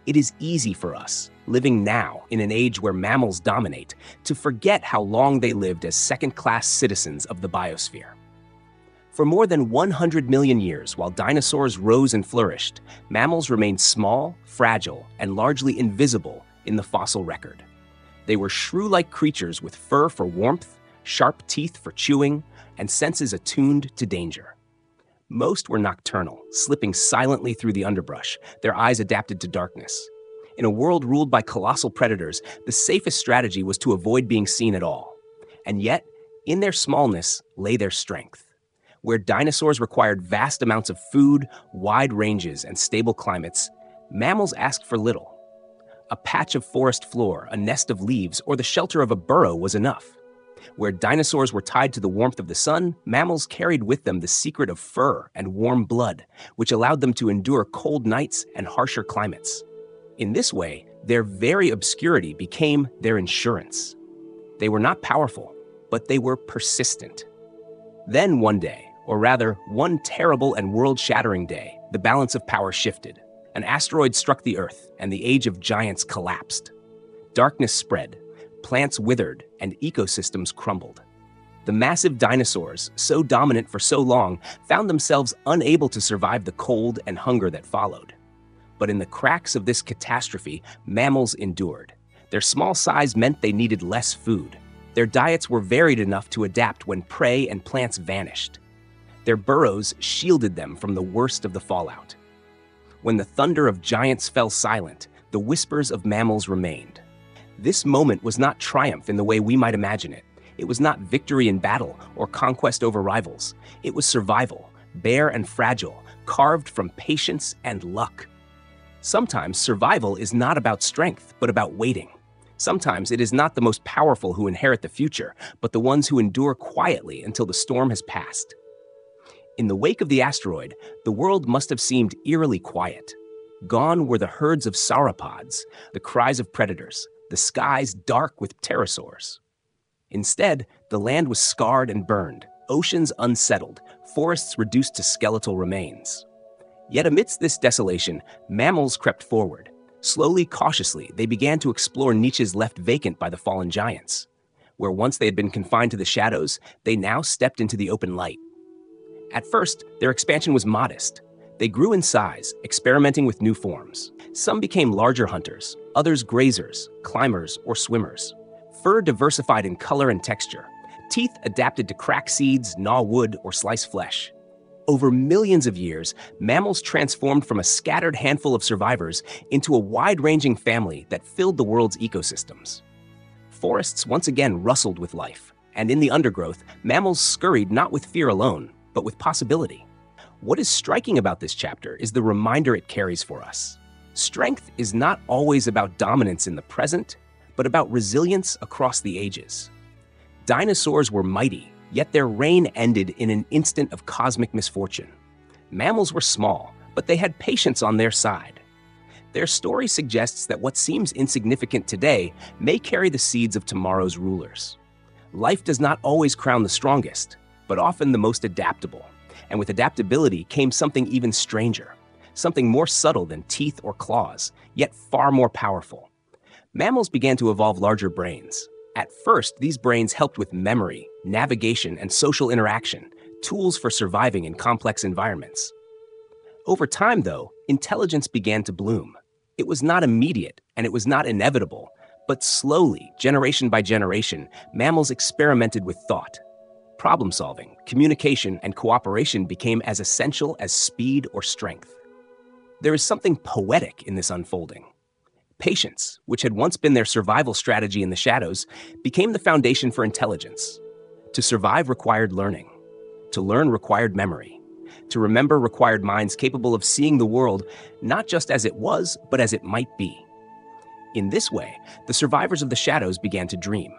It is easy for us, living now in an age where mammals dominate, to forget how long they lived as second-class citizens of the biosphere. For more than 100 million years, while dinosaurs rose and flourished, mammals remained small, fragile, and largely invisible in the fossil record. They were shrew-like creatures with fur for warmth, sharp teeth for chewing, and senses attuned to danger. Most were nocturnal, slipping silently through the underbrush, their eyes adapted to darkness. In a world ruled by colossal predators, the safest strategy was to avoid being seen at all. And yet, in their smallness lay their strength. Where dinosaurs required vast amounts of food, wide ranges, and stable climates, mammals asked for little. A patch of forest floor, a nest of leaves, or the shelter of a burrow was enough. Where dinosaurs were tied to the warmth of the sun, mammals carried with them the secret of fur and warm blood, which allowed them to endure cold nights and harsher climates. In this way, their very obscurity became their insurance. They were not powerful, but they were persistent. Then one day, or rather, one terrible and world-shattering day, the balance of power shifted. An asteroid struck the Earth, and the Age of Giants collapsed. Darkness spread, plants withered, and ecosystems crumbled. The massive dinosaurs, so dominant for so long, found themselves unable to survive the cold and hunger that followed. But in the cracks of this catastrophe, mammals endured. Their small size meant they needed less food. Their diets were varied enough to adapt when prey and plants vanished. Their burrows shielded them from the worst of the fallout. When the thunder of giants fell silent, the whispers of mammals remained. This moment was not triumph in the way we might imagine it. It was not victory in battle or conquest over rivals. It was survival, bare and fragile, carved from patience and luck. Sometimes survival is not about strength, but about waiting. Sometimes it is not the most powerful who inherit the future, but the ones who endure quietly until the storm has passed. In the wake of the asteroid, the world must have seemed eerily quiet. Gone were the herds of sauropods, the cries of predators, the skies dark with pterosaurs. Instead, the land was scarred and burned, oceans unsettled, forests reduced to skeletal remains. Yet amidst this desolation, mammals crept forward. Slowly, cautiously, they began to explore niches left vacant by the fallen giants. Where once they had been confined to the shadows, they now stepped into the open light. At first, their expansion was modest. They grew in size, experimenting with new forms. Some became larger hunters, others grazers, climbers, or swimmers. Fur diversified in color and texture. Teeth adapted to crack seeds, gnaw wood, or slice flesh. Over millions of years, mammals transformed from a scattered handful of survivors into a wide-ranging family that filled the world's ecosystems. Forests once again rustled with life, and in the undergrowth, mammals scurried not with fear alone, but with possibility. What is striking about this chapter is the reminder it carries for us. Strength is not always about dominance in the present, but about resilience across the ages. Dinosaurs were mighty, yet their reign ended in an instant of cosmic misfortune. Mammals were small, but they had patience on their side. Their story suggests that what seems insignificant today may carry the seeds of tomorrow's rulers. Life does not always crown the strongest, but often the most adaptable. And with adaptability came something even stranger, something more subtle than teeth or claws, yet far more powerful. Mammals began to evolve larger brains. At first, these brains helped with memory, navigation, and social interaction, tools for surviving in complex environments. Over time, though, intelligence began to bloom. It was not immediate, and it was not inevitable, but slowly, generation by generation, mammals experimented with thought. Problem-solving, communication, and cooperation became as essential as speed or strength. There is something poetic in this unfolding. Patience, which had once been their survival strategy in the shadows, became the foundation for intelligence. To survive required learning. To learn required memory. To remember required minds capable of seeing the world not just as it was, but as it might be. In this way, the survivors of the shadows began to dream.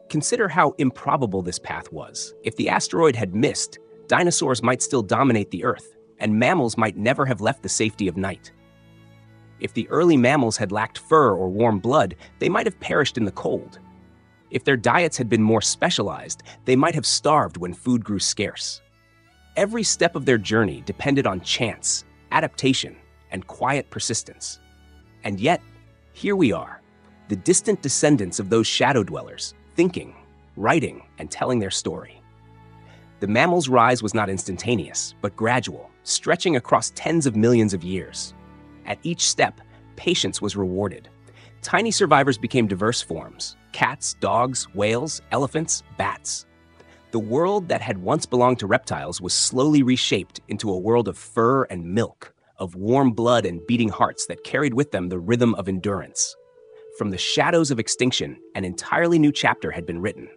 Consider how improbable this path was. If the asteroid had missed, dinosaurs might still dominate the Earth, and mammals might never have left the safety of night. If the early mammals had lacked fur or warm blood, they might have perished in the cold. If their diets had been more specialized, they might have starved when food grew scarce. Every step of their journey depended on chance, adaptation, and quiet persistence. And yet, here we are, the distant descendants of those shadow dwellers, thinking, writing, and telling their story. The mammal's rise was not instantaneous, but gradual, stretching across tens of millions of years. At each step, patience was rewarded. Tiny survivors became diverse forms: cats, dogs, whales, elephants, bats. The world that had once belonged to reptiles was slowly reshaped into a world of fur and milk, of warm blood and beating hearts that carried with them the rhythm of endurance. From the shadows of extinction, an entirely new chapter had been written.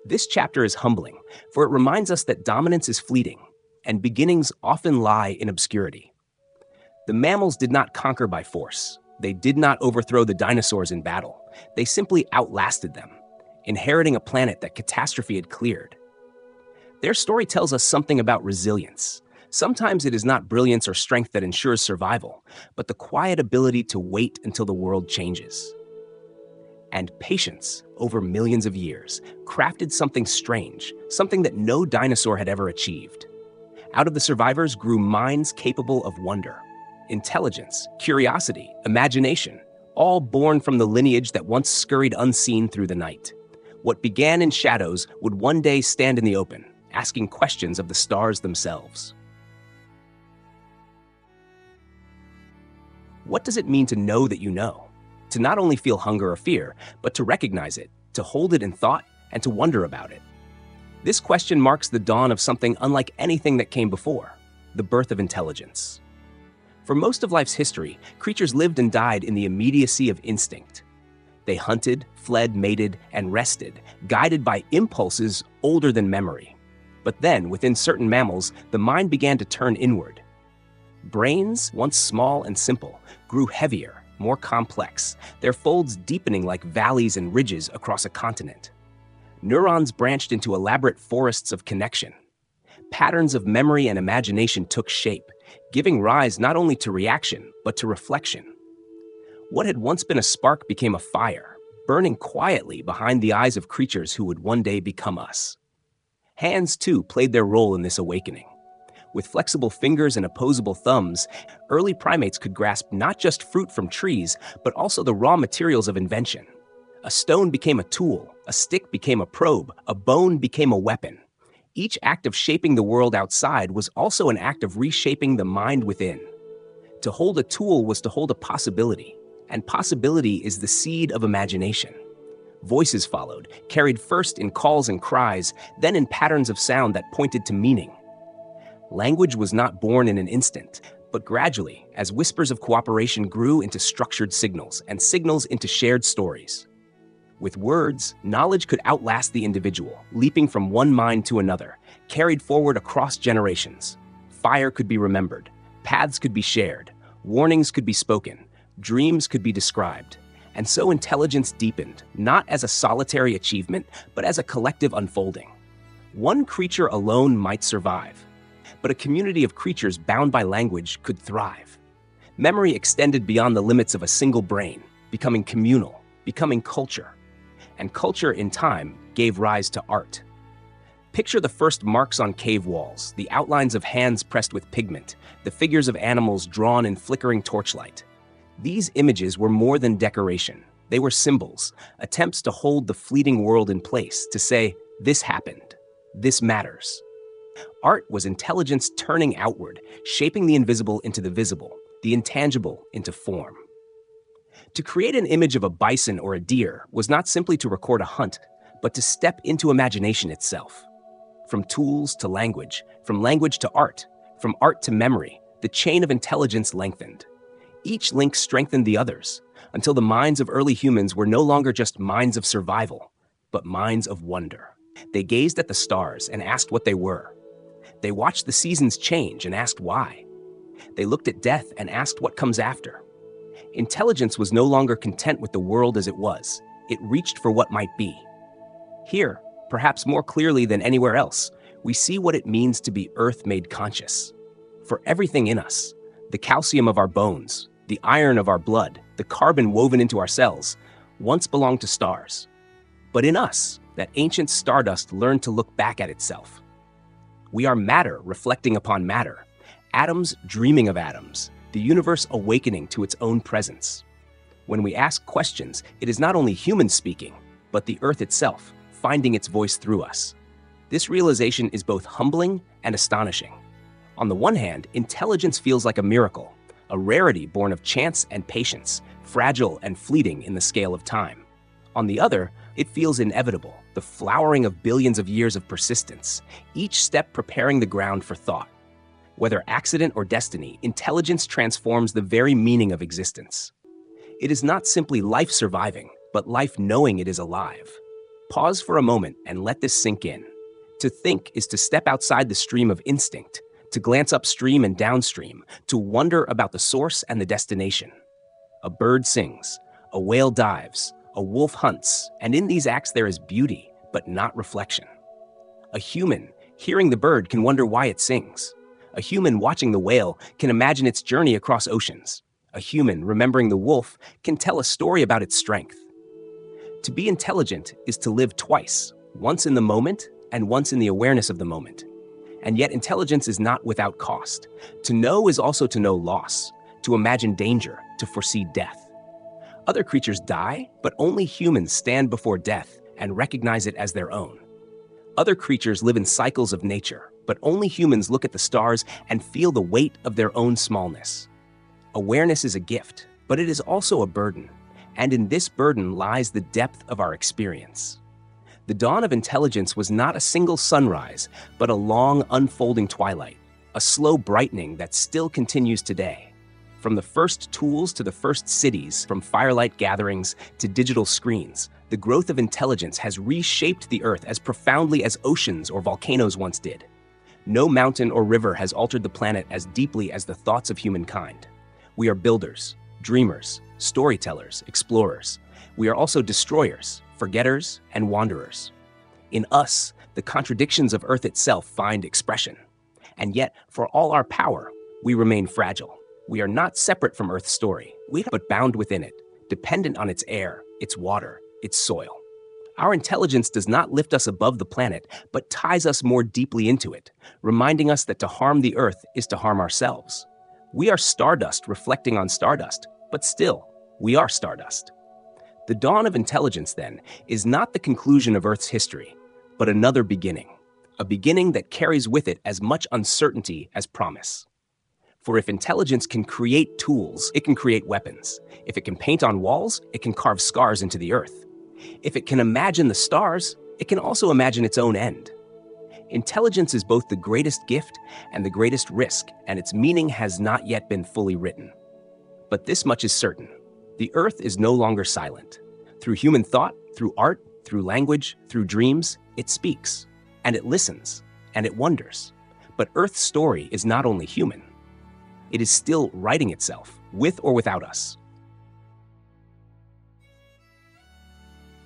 This chapter is humbling, for it reminds us that dominance is fleeting, and beginnings often lie in obscurity. The mammals did not conquer by force. They did not overthrow the dinosaurs in battle. They simply outlasted them, inheriting a planet that catastrophe had cleared. Their story tells us something about resilience. Sometimes it is not brilliance or strength that ensures survival, but the quiet ability to wait until the world changes. And patience, over millions of years, crafted something strange, something that no dinosaur had ever achieved. Out of the survivors grew minds capable of wonder. Intelligence, curiosity, imagination, all born from the lineage that once scurried unseen through the night. What began in shadows would one day stand in the open, asking questions of the stars themselves. What does it mean to know that you know? To not only feel hunger or fear, but to recognize it, to hold it in thought, and to wonder about it. This question marks the dawn of something unlike anything that came before, the birth of intelligence. For most of life's history, creatures lived and died in the immediacy of instinct. They hunted, fled, mated, and rested, guided by impulses older than memory. But then, within certain mammals, the mind began to turn inward. Brains, once small and simple, grew heavier, more complex, their folds deepening like valleys and ridges across a continent. Neurons branched into elaborate forests of connection. Patterns of memory and imagination took shape, giving rise not only to reaction, but to reflection. What had once been a spark became a fire, burning quietly behind the eyes of creatures who would one day become us. Hands, too, played their role in this awakening. With flexible fingers and opposable thumbs, early primates could grasp not just fruit from trees, but also the raw materials of invention. A stone became a tool, a stick became a probe, a bone became a weapon. Each act of shaping the world outside was also an act of reshaping the mind within. To hold a tool was to hold a possibility, and possibility is the seed of imagination. Voices followed, carried first in calls and cries, then in patterns of sound that pointed to meaning. Language was not born in an instant, but gradually, as whispers of cooperation grew into structured signals, and signals into shared stories. With words, knowledge could outlast the individual, leaping from one mind to another, carried forward across generations. Fire could be remembered, paths could be shared, warnings could be spoken, dreams could be described. And so intelligence deepened, not as a solitary achievement, but as a collective unfolding. One creature alone might survive, but a community of creatures bound by language could thrive. Memory extended beyond the limits of a single brain, becoming communal, becoming culture. And culture, in time, gave rise to art. Picture the first marks on cave walls, the outlines of hands pressed with pigment, the figures of animals drawn in flickering torchlight. These images were more than decoration. They were symbols, attempts to hold the fleeting world in place, to say, this happened, this matters. Art was intelligence turning outward, shaping the invisible into the visible, the intangible into form. To create an image of a bison or a deer was not simply to record a hunt, but to step into imagination itself. From tools to language, from language to art, from art to memory, the chain of intelligence lengthened. Each link strengthened the others, until the minds of early humans were no longer just minds of survival, but minds of wonder. They gazed at the stars and asked what they were. They watched the seasons change and asked why. They looked at death and asked what comes after. Intelligence was no longer content with the world as it was. It reached for what might be. Here, perhaps more clearly than anywhere else, we see what it means to be Earth made conscious. For everything in us, the calcium of our bones, the iron of our blood, the carbon woven into our cells, once belonged to stars. But in us, that ancient stardust learned to look back at itself. We are matter reflecting upon matter, atoms dreaming of atoms, the universe awakening to its own presence. When we ask questions, it is not only humans speaking, but the Earth itself, finding its voice through us. This realization is both humbling and astonishing. On the one hand, intelligence feels like a miracle, a rarity born of chance and patience, fragile and fleeting in the scale of time. On the other, it feels inevitable, the flowering of billions of years of persistence, each step preparing the ground for thought. Whether accident or destiny, intelligence transforms the very meaning of existence. It is not simply life surviving, but life knowing it is alive. Pause for a moment and let this sink in. To think is to step outside the stream of instinct, to glance upstream and downstream, to wonder about the source and the destination. A bird sings, a whale dives, a wolf hunts, and in these acts there is beauty, but not reflection. A human, hearing the bird, can wonder why it sings. A human watching the whale can imagine its journey across oceans. A human remembering the wolf can tell a story about its strength. To be intelligent is to live twice, once in the moment and once in the awareness of the moment. And yet intelligence is not without cost. To know is also to know loss, to imagine danger, to foresee death. Other creatures die, but only humans stand before death and recognize it as their own. Other creatures live in cycles of nature, but only humans look at the stars and feel the weight of their own smallness. Awareness is a gift, but it is also a burden, and in this burden lies the depth of our experience. The dawn of intelligence was not a single sunrise, but a long, unfolding twilight, a slow brightening that still continues today. From the first tools to the first cities, from firelight gatherings to digital screens, the growth of intelligence has reshaped the Earth as profoundly as oceans or volcanoes once did. No mountain or river has altered the planet as deeply as the thoughts of humankind. We are builders, dreamers, storytellers, explorers. We are also destroyers, forgetters, and wanderers. In us, the contradictions of Earth itself find expression. And yet, for all our power, we remain fragile. We are not separate from Earth's story, but bound within it, dependent on its air, its water, its soil. Our intelligence does not lift us above the planet, but ties us more deeply into it, reminding us that to harm the Earth is to harm ourselves. We are stardust reflecting on stardust, but still, we are stardust. The dawn of intelligence, then, is not the conclusion of Earth's history, but another beginning, a beginning that carries with it as much uncertainty as promise. For if intelligence can create tools, it can create weapons. If it can paint on walls, it can carve scars into the earth. If it can imagine the stars, it can also imagine its own end. Intelligence is both the greatest gift and the greatest risk, and its meaning has not yet been fully written. But this much is certain. The earth is no longer silent. Through human thought, through art, through language, through dreams, it speaks, and it listens, and it wonders. But Earth's story is not only human. It is still writing itself, with or without us.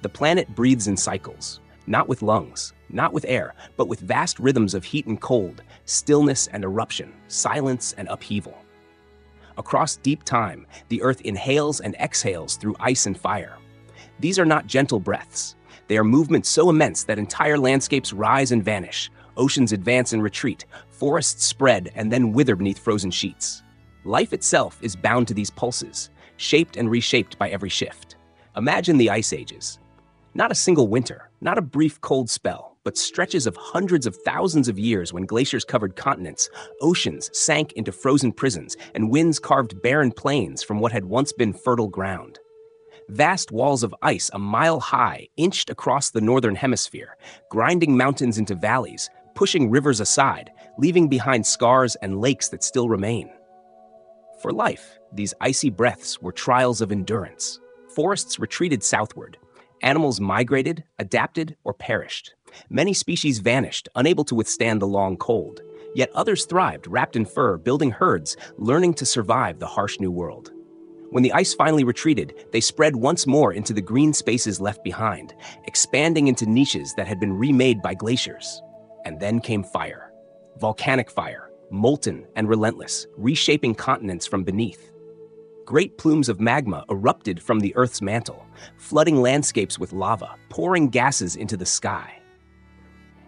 The planet breathes in cycles, not with lungs, not with air, but with vast rhythms of heat and cold, stillness and eruption, silence and upheaval. Across deep time, the Earth inhales and exhales through ice and fire. These are not gentle breaths. They are movements so immense that entire landscapes rise and vanish, oceans advance and retreat, forests spread and then wither beneath frozen sheets. Life itself is bound to these pulses, shaped and reshaped by every shift. Imagine the ice ages. Not a single winter, not a brief cold spell, but stretches of hundreds of thousands of years when glaciers covered continents, oceans sank into frozen prisons, and winds carved barren plains from what had once been fertile ground. Vast walls of ice a mile high inched across the northern hemisphere, grinding mountains into valleys, pushing rivers aside, leaving behind scars and lakes that still remain. For life, these icy breaths were trials of endurance. Forests retreated southward. Animals migrated, adapted, or perished. Many species vanished, unable to withstand the long cold. Yet others thrived, wrapped in fur, building herds, learning to survive the harsh new world. When the ice finally retreated, they spread once more into the green spaces left behind, expanding into niches that had been remade by glaciers. And then came fire. Volcanic fire, molten and relentless, reshaping continents from beneath. Great plumes of magma erupted from the Earth's mantle, flooding landscapes with lava, pouring gases into the sky.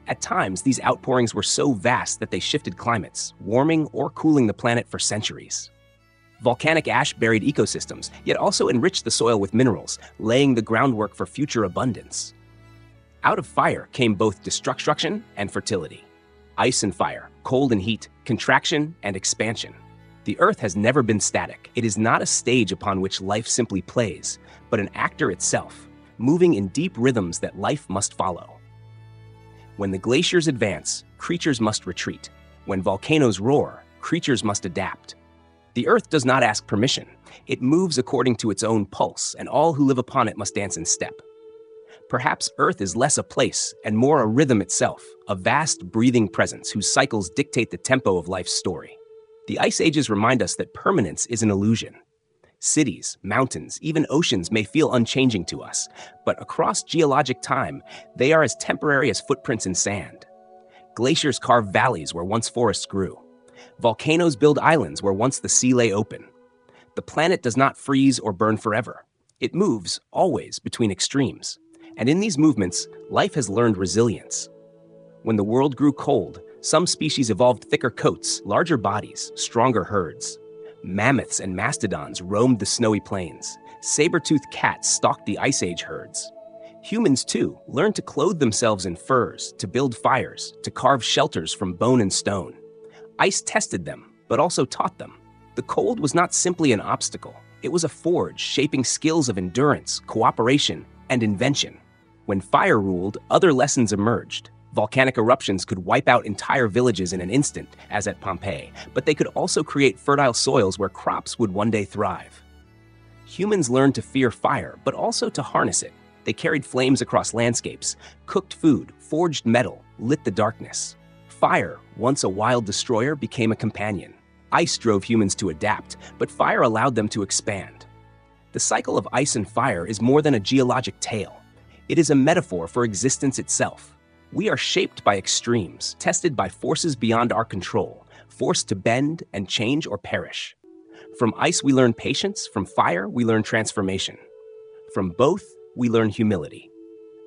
At times, these outpourings were so vast that they shifted climates, warming or cooling the planet for centuries. Volcanic ash buried ecosystems, yet also enriched the soil with minerals, laying the groundwork for future abundance. Out of fire came both destruction and fertility. Ice and fire, cold and heat, contraction and expansion. The Earth has never been static. It is not a stage upon which life simply plays, but an actor itself, moving in deep rhythms that life must follow. When the glaciers advance, creatures must retreat. When volcanoes roar, creatures must adapt. The Earth does not ask permission. It moves according to its own pulse, and all who live upon it must dance in step. Perhaps Earth is less a place and more a rhythm itself, a vast breathing presence whose cycles dictate the tempo of life's story. The ice ages remind us that permanence is an illusion. Cities, mountains, even oceans may feel unchanging to us, but across geologic time, they are as temporary as footprints in sand. Glaciers carve valleys where once forests grew. Volcanoes build islands where once the sea lay open. The planet does not freeze or burn forever. It moves, always, between extremes. And in these movements, life has learned resilience. When the world grew cold, some species evolved thicker coats, larger bodies, stronger herds. Mammoths and mastodons roamed the snowy plains. Saber-toothed cats stalked the Ice Age herds. Humans, too, learned to clothe themselves in furs, to build fires, to carve shelters from bone and stone. Ice tested them, but also taught them. The cold was not simply an obstacle. It was a forge shaping skills of endurance, cooperation, and invention. When fire ruled, other lessons emerged. Volcanic eruptions could wipe out entire villages in an instant, as at Pompeii, but they could also create fertile soils where crops would one day thrive. Humans learned to fear fire, but also to harness it. They carried flames across landscapes, cooked food, forged metal, lit the darkness. Fire, once a wild destroyer, became a companion. Ice drove humans to adapt, but fire allowed them to expand. The cycle of ice and fire is more than a geologic tale. It is a metaphor for existence itself. We are shaped by extremes, tested by forces beyond our control, forced to bend and change or perish. From ice we learn patience, from fire we learn transformation. From both we learn humility.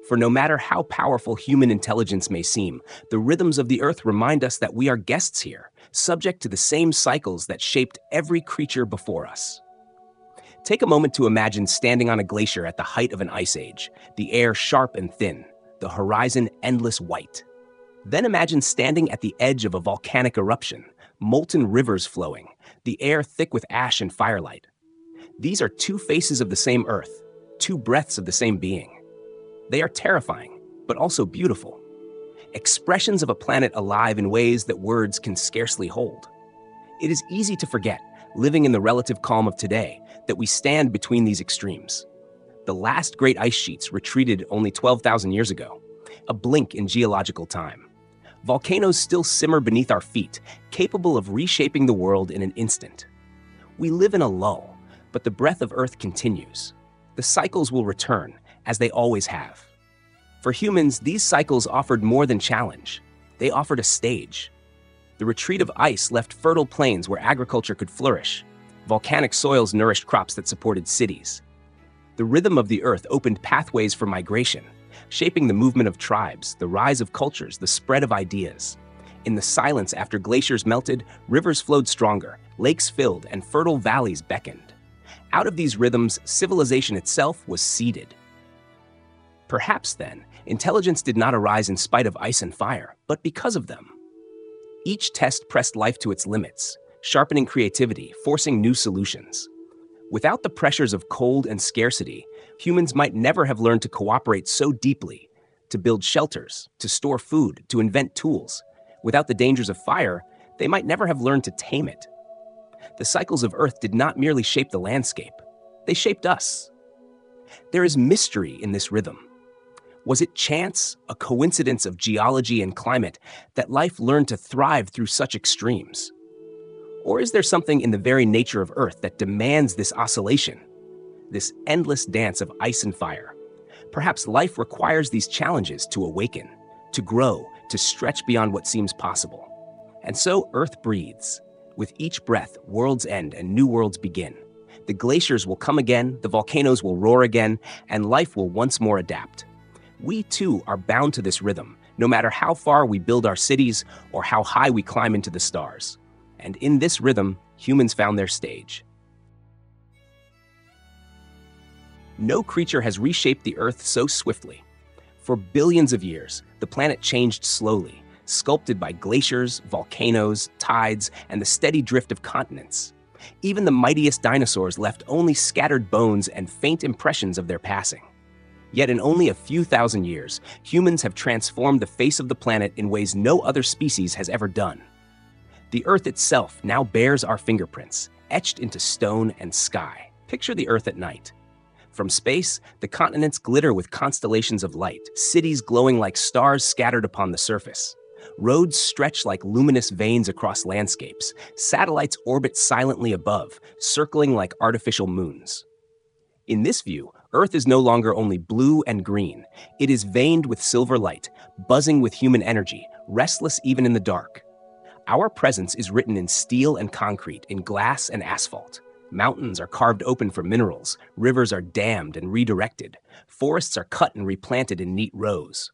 For no matter how powerful human intelligence may seem, the rhythms of the earth remind us that we are guests here, subject to the same cycles that shaped every creature before us. Take a moment to imagine standing on a glacier at the height of an ice age, the air sharp and thin, the horizon endless white. Then imagine standing at the edge of a volcanic eruption, molten rivers flowing, the air thick with ash and firelight. These are two faces of the same earth, two breaths of the same being. They are terrifying, but also beautiful. Expressions of a planet alive in ways that words can scarcely hold. It is easy to forget, living in the relative calm of today, that we stand between these extremes. The last great ice sheets retreated only 12,000 years ago, a blink in geological time. Volcanoes still simmer beneath our feet, capable of reshaping the world in an instant. We live in a lull, but the breath of Earth continues. The cycles will return, as they always have. For humans, these cycles offered more than challenge. They offered a stage. The retreat of ice left fertile plains where agriculture could flourish. Volcanic soils nourished crops that supported cities. The rhythm of the earth opened pathways for migration, shaping the movement of tribes, the rise of cultures, the spread of ideas. In the silence after glaciers melted, rivers flowed stronger, lakes filled, and fertile valleys beckoned. Out of these rhythms, civilization itself was seeded. Perhaps then, intelligence did not arise in spite of ice and fire, but because of them. Each test pressed life to its limits, sharpening creativity, forcing new solutions. Without the pressures of cold and scarcity, humans might never have learned to cooperate so deeply, to build shelters, to store food, to invent tools. Without the dangers of fire, they might never have learned to tame it. The cycles of Earth did not merely shape the landscape, they shaped us. There is mystery in this rhythm. Was it chance, a coincidence of geology and climate, that life learned to thrive through such extremes? Or is there something in the very nature of Earth that demands this oscillation, this endless dance of ice and fire? Perhaps life requires these challenges to awaken, to grow, to stretch beyond what seems possible. And so Earth breathes. With each breath, worlds end and new worlds begin. The glaciers will come again, the volcanoes will roar again, and life will once more adapt. We too are bound to this rhythm, no matter how far we build our cities or how high we climb into the stars. And in this rhythm, humans found their stage. No creature has reshaped the Earth so swiftly. For billions of years, the planet changed slowly, sculpted by glaciers, volcanoes, tides, and the steady drift of continents. Even the mightiest dinosaurs left only scattered bones and faint impressions of their passing. Yet in only a few thousand years, humans have transformed the face of the planet in ways no other species has ever done. The Earth itself now bears our fingerprints, etched into stone and sky. Picture the Earth at night. From space, the continents glitter with constellations of light, cities glowing like stars scattered upon the surface. Roads stretch like luminous veins across landscapes. Satellites orbit silently above, circling like artificial moons. In this view, Earth is no longer only blue and green. It is veined with silver light, buzzing with human energy, restless even in the dark. Our presence is written in steel and concrete, in glass and asphalt. Mountains are carved open for minerals, rivers are dammed and redirected, forests are cut and replanted in neat rows.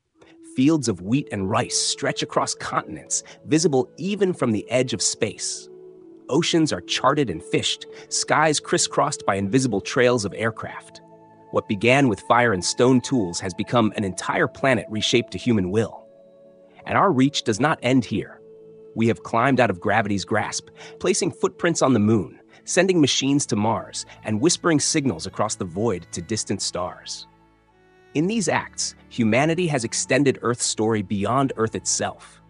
Fields of wheat and rice stretch across continents, visible even from the edge of space. Oceans are charted and fished, skies crisscrossed by invisible trails of aircraft. What began with fire and stone tools has become an entire planet reshaped to human will. And our reach does not end here. We have climbed out of gravity's grasp, placing footprints on the moon, sending machines to Mars, and whispering signals across the void to distant stars. In these acts, humanity has extended Earth's story beyond Earth itself.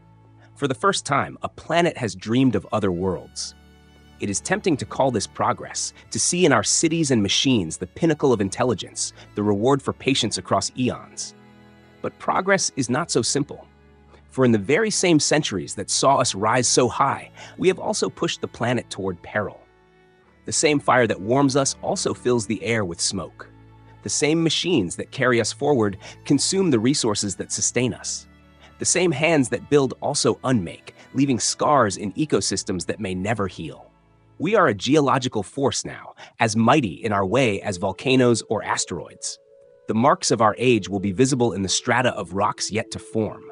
For the first time, a planet has dreamed of other worlds. It is tempting to call this progress, to see in our cities and machines the pinnacle of intelligence, the reward for patience across eons. But progress is not so simple. For in the very same centuries that saw us rise so high, we have also pushed the planet toward peril. The same fire that warms us also fills the air with smoke. The same machines that carry us forward consume the resources that sustain us. The same hands that build also unmake, leaving scars in ecosystems that may never heal. We are a geological force now, as mighty in our way as volcanoes or asteroids. The marks of our age will be visible in the strata of rocks yet to form.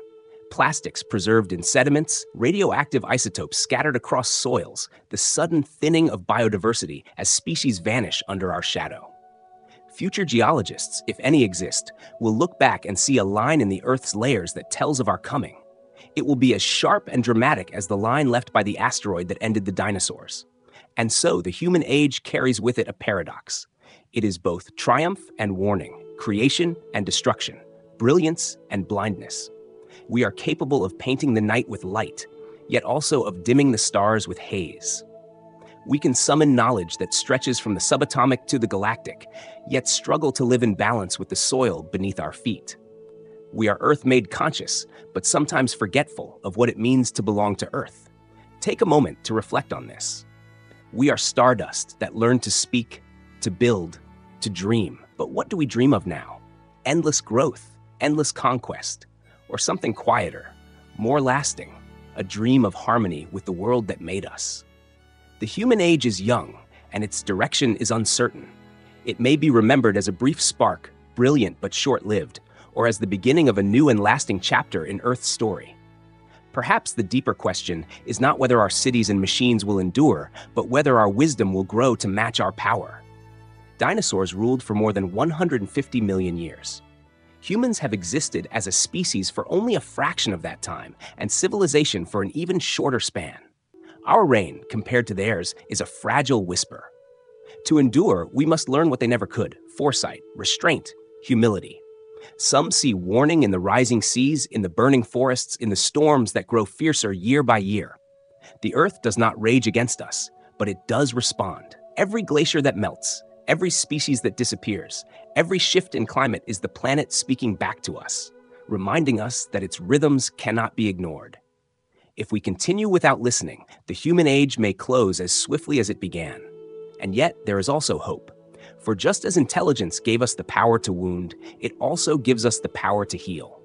Plastics preserved in sediments, radioactive isotopes scattered across soils, the sudden thinning of biodiversity as species vanish under our shadow. Future geologists, if any exist, will look back and see a line in the Earth's layers that tells of our coming. It will be as sharp and dramatic as the line left by the asteroid that ended the dinosaurs. And so the human age carries with it a paradox. It is both triumph and warning, creation and destruction, brilliance and blindness. We are capable of painting the night with light, yet also of dimming the stars with haze. We can summon knowledge that stretches from the subatomic to the galactic, yet struggle to live in balance with the soil beneath our feet. We are Earth-made conscious, but sometimes forgetful of what it means to belong to Earth. Take a moment to reflect on this. We are stardust that learned to speak, to build, to dream. But what do we dream of now? Endless growth, endless conquest, or something quieter, more lasting, a dream of harmony with the world that made us. The human age is young, and its direction is uncertain. It may be remembered as a brief spark, brilliant but short-lived, or as the beginning of a new and lasting chapter in Earth's story. Perhaps the deeper question is not whether our cities and machines will endure, but whether our wisdom will grow to match our power. Dinosaurs ruled for more than 150 million years. Humans have existed as a species for only a fraction of that time, and civilization for an even shorter span. Our reign, compared to theirs, is a fragile whisper. To endure, we must learn what they never could: foresight, restraint, humility. Some see warning in the rising seas, in the burning forests, in the storms that grow fiercer year by year. The Earth does not rage against us, but it does respond. Every glacier that melts, every species that disappears, every shift in climate is the planet speaking back to us, reminding us that its rhythms cannot be ignored. If we continue without listening, the human age may close as swiftly as it began. And yet, there is also hope. For just as intelligence gave us the power to wound, it also gives us the power to heal.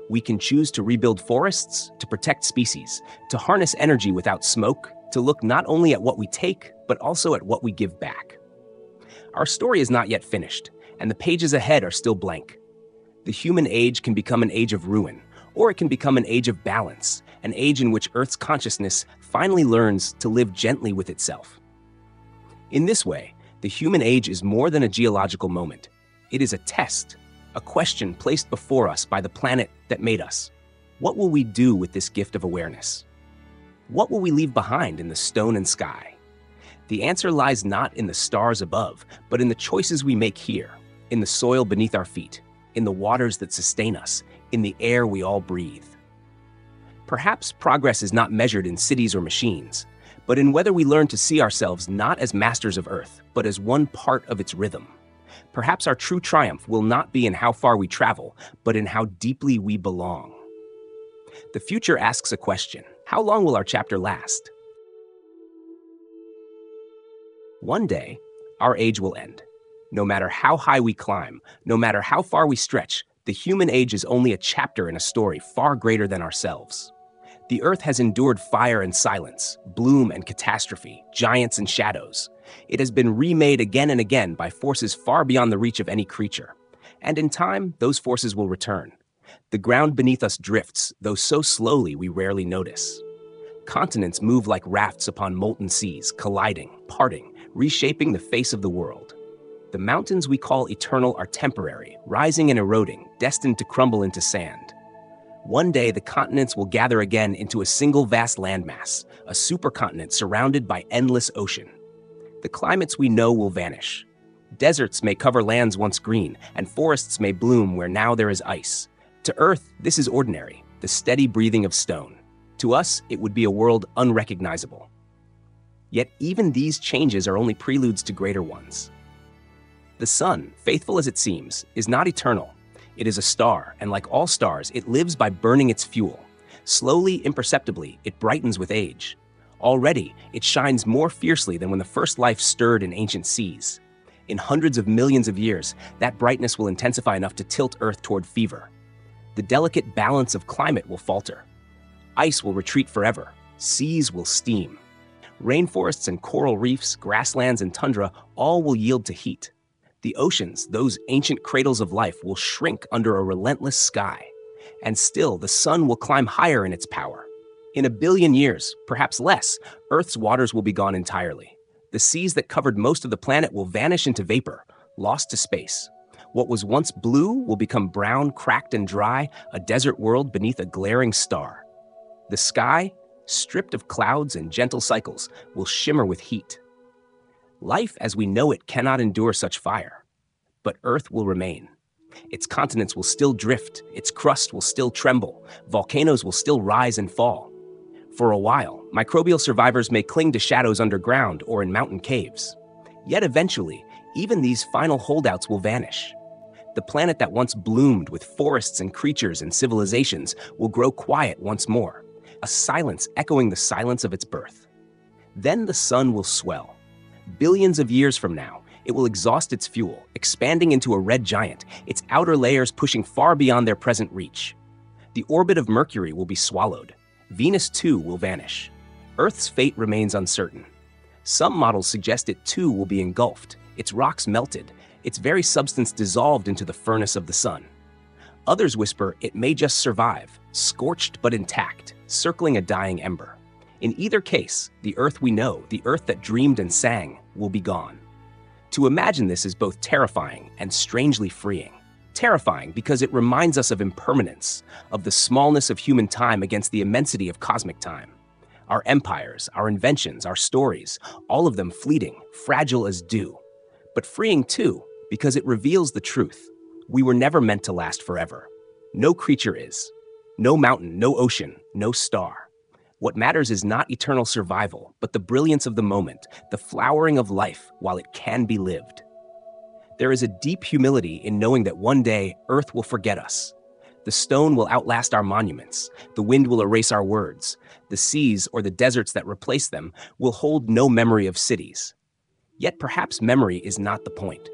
We can choose to rebuild forests, to protect species, to harness energy without smoke, to look not only at what we take, but also at what we give back. Our story is not yet finished, and the pages ahead are still blank. The human age can become an age of ruin, or it can become an age of balance, an age in which Earth's consciousness finally learns to live gently with itself. In this way, the human age is more than a geological moment. It is a test, a question placed before us by the planet that made us. What will we do with this gift of awareness? What will we leave behind in the stone and sky? The answer lies not in the stars above, but in the choices we make here, in the soil beneath our feet, in the waters that sustain us, in the air we all breathe. Perhaps progress is not measured in cities or machines, but in whether we learn to see ourselves not as masters of Earth, but as one part of its rhythm. Perhaps our true triumph will not be in how far we travel, but in how deeply we belong. The future asks a question: how long will our chapter last? One day, our age will end. No matter how high we climb, no matter how far we stretch, the human age is only a chapter in a story far greater than ourselves. The Earth has endured fire and silence, bloom and catastrophe, giants and shadows. It has been remade again and again by forces far beyond the reach of any creature. And in time, those forces will return. The ground beneath us drifts, though so slowly we rarely notice. Continents move like rafts upon molten seas, colliding, parting, reshaping the face of the world. The mountains we call eternal are temporary, rising and eroding, destined to crumble into sand. One day, the continents will gather again into a single vast landmass, a supercontinent surrounded by endless ocean. The climates we know will vanish. Deserts may cover lands once green, and forests may bloom where now there is ice. To Earth, this is ordinary, the steady breathing of stone. To us, it would be a world unrecognizable. Yet even these changes are only preludes to greater ones. The sun, faithful as it seems, is not eternal. It is a star, and like all stars, it lives by burning its fuel. Slowly, imperceptibly, it brightens with age. Already, it shines more fiercely than when the first life stirred in ancient seas. In hundreds of millions of years, that brightness will intensify enough to tilt Earth toward fever. The delicate balance of climate will falter. Ice will retreat forever. Seas will steam. Rainforests and coral reefs, grasslands and tundra, all will yield to heat. The oceans, those ancient cradles of life, will shrink under a relentless sky. And still, the sun will climb higher in its power. In 1 billion years, perhaps less, Earth's waters will be gone entirely. The seas that covered most of the planet will vanish into vapor, lost to space. What was once blue will become brown, cracked and dry, a desert world beneath a glaring star. The sky, stripped of clouds and gentle cycles, will shimmer with heat. Life as we know it cannot endure such fire. But Earth will remain. Its continents will still drift, its crust will still tremble, volcanoes will still rise and fall. For a while, microbial survivors may cling to shadows underground or in mountain caves. Yet eventually, even these final holdouts will vanish. The planet that once bloomed with forests and creatures and civilizations will grow quiet once more, a silence echoing the silence of its birth. Then the sun will swell. Billions of years from now, it will exhaust its fuel, expanding into a red giant, its outer layers pushing far beyond their present reach. The orbit of Mercury will be swallowed. Venus, too, will vanish. Earth's fate remains uncertain. Some models suggest it, too, will be engulfed, its rocks melted, its very substance dissolved into the furnace of the sun. Others whisper it may just survive, scorched but intact, circling a dying ember. In either case, the Earth we know, the Earth that dreamed and sang, will be gone. To imagine this is both terrifying and strangely freeing. Terrifying because it reminds us of impermanence, of the smallness of human time against the immensity of cosmic time. Our empires, our inventions, our stories, all of them fleeting, fragile as dew. But freeing too, because it reveals the truth. We were never meant to last forever. No creature is. No mountain, no ocean, no star. What matters is not eternal survival, but the brilliance of the moment, the flowering of life while it can be lived. There is a deep humility in knowing that one day Earth will forget us. The stone will outlast our monuments. The wind will erase our words. The seas or the deserts that replace them will hold no memory of cities. Yet perhaps memory is not the point.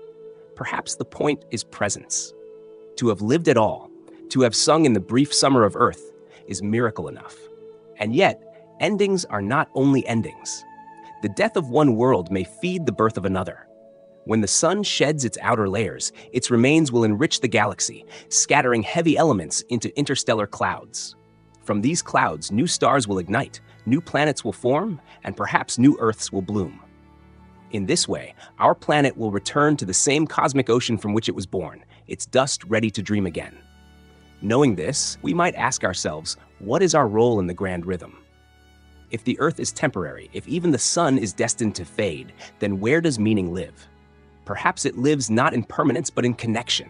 Perhaps the point is presence. To have lived at all, to have sung in the brief summer of Earth, is miracle enough. And yet, endings are not only endings. The death of one world may feed the birth of another. When the sun sheds its outer layers, its remains will enrich the galaxy, scattering heavy elements into interstellar clouds. From these clouds, new stars will ignite, new planets will form, and perhaps new Earths will bloom. In this way, our planet will return to the same cosmic ocean from which it was born, its dust ready to dream again. Knowing this, we might ask ourselves, what is our role in the grand rhythm? If the Earth is temporary, if even the sun is destined to fade, then where does meaning live? Perhaps it lives not in permanence, but in connection.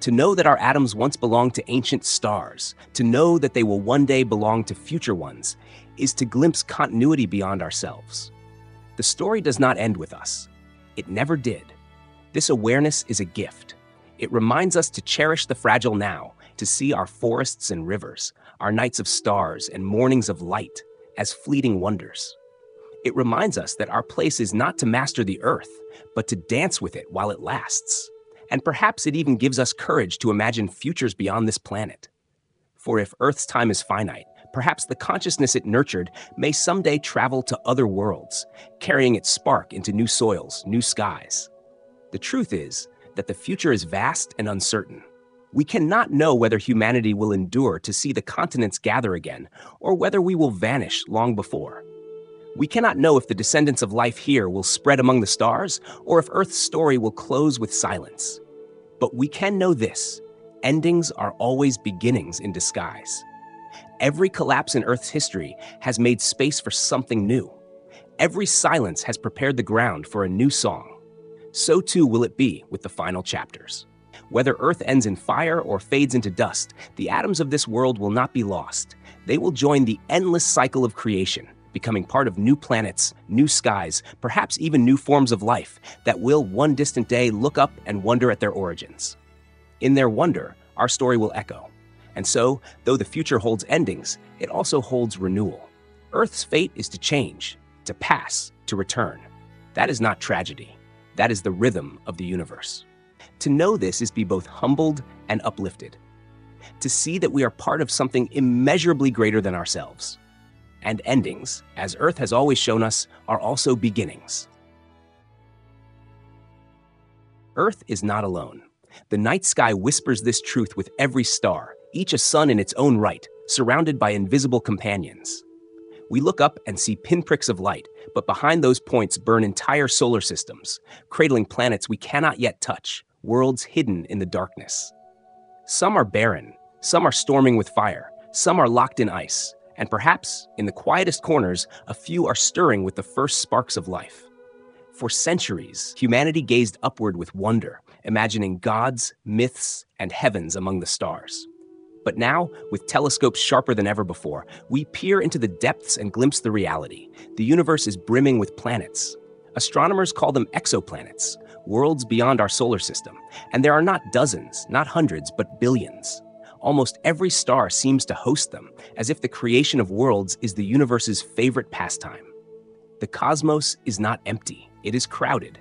To know that our atoms once belonged to ancient stars, to know that they will one day belong to future ones, is to glimpse continuity beyond ourselves. The story does not end with us. It never did. This awareness is a gift. It reminds us to cherish the fragile now, to see our forests and rivers, our nights of stars and mornings of light as fleeting wonders. It reminds us that our place is not to master the Earth, but to dance with it while it lasts. And perhaps it even gives us courage to imagine futures beyond this planet. For if Earth's time is finite, perhaps the consciousness it nurtured may someday travel to other worlds, carrying its spark into new soils, new skies. The truth is that the future is vast and uncertain. We cannot know whether humanity will endure to see the continents gather again, or whether we will vanish long before. We cannot know if the descendants of life here will spread among the stars, or if Earth's story will close with silence. But we can know this: endings are always beginnings in disguise. Every collapse in Earth's history has made space for something new. Every silence has prepared the ground for a new song. So too will it be with the final chapters. Whether Earth ends in fire or fades into dust, the atoms of this world will not be lost. They will join the endless cycle of creation, becoming part of new planets, new skies, perhaps even new forms of life that will one distant day look up and wonder at their origins. In their wonder, our story will echo. And so, though the future holds endings, it also holds renewal. Earth's fate is to change, to pass, to return. That is not tragedy. That is the rhythm of the universe. To know this is to be both humbled and uplifted. To see that we are part of something immeasurably greater than ourselves. And endings, as Earth has always shown us, are also beginnings. Earth is not alone. The night sky whispers this truth with every star, each a sun in its own right, surrounded by invisible companions. We look up and see pinpricks of light, but behind those points burn entire solar systems, cradling planets we cannot yet touch, worlds hidden in the darkness. Some are barren, some are storming with fire, some are locked in ice, and perhaps, in the quietest corners, a few are stirring with the first sparks of life. For centuries, humanity gazed upward with wonder, imagining gods, myths, and heavens among the stars. But now, with telescopes sharper than ever before, we peer into the depths and glimpse the reality. The universe is brimming with planets. Astronomers call them exoplanets, worlds beyond our solar system. And there are not dozens, not hundreds, but billions. Almost every star seems to host them, as if the creation of worlds is the universe's favorite pastime. The cosmos is not empty, it is crowded.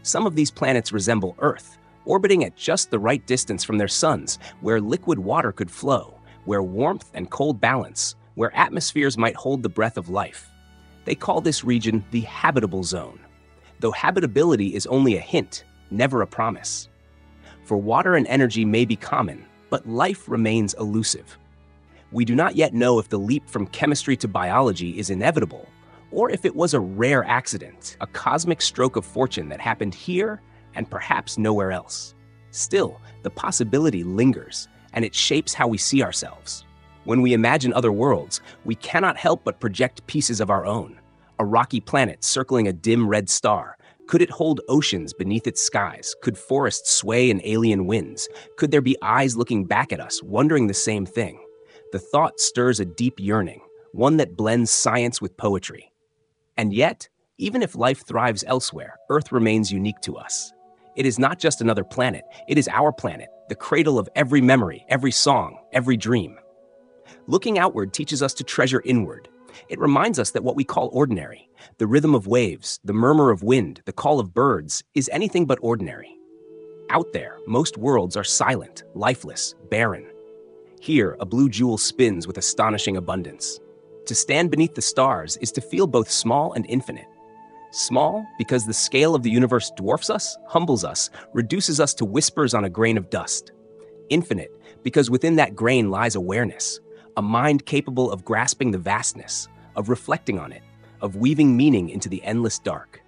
Some of these planets resemble Earth, orbiting at just the right distance from their suns, where liquid water could flow, where warmth and cold balance, where atmospheres might hold the breath of life. They call this region the habitable zone, though habitability is only a hint, never a promise. For water and energy may be common, but life remains elusive. We do not yet know if the leap from chemistry to biology is inevitable, or if it was a rare accident, a cosmic stroke of fortune that happened here and perhaps nowhere else. Still, the possibility lingers, and it shapes how we see ourselves. When we imagine other worlds, we cannot help but project pieces of our own. A rocky planet circling a dim red star. Could it hold oceans beneath its skies? Could forests sway in alien winds? Could there be eyes looking back at us, wondering the same thing? The thought stirs a deep yearning, one that blends science with poetry. And yet, even if life thrives elsewhere, Earth remains unique to us. It is not just another planet, it is our planet, the cradle of every memory, every song, every dream. Looking outward teaches us to treasure inward. It reminds us that what we call ordinary, the rhythm of waves, the murmur of wind, the call of birds, is anything but ordinary. Out there, most worlds are silent, lifeless, barren. Here, a blue jewel spins with astonishing abundance. To stand beneath the stars is to feel both small and infinite. Small, because the scale of the universe dwarfs us, humbles us, reduces us to whispers on a grain of dust. Infinite, because within that grain lies awareness, a mind capable of grasping the vastness, of reflecting on it, of weaving meaning into the endless dark.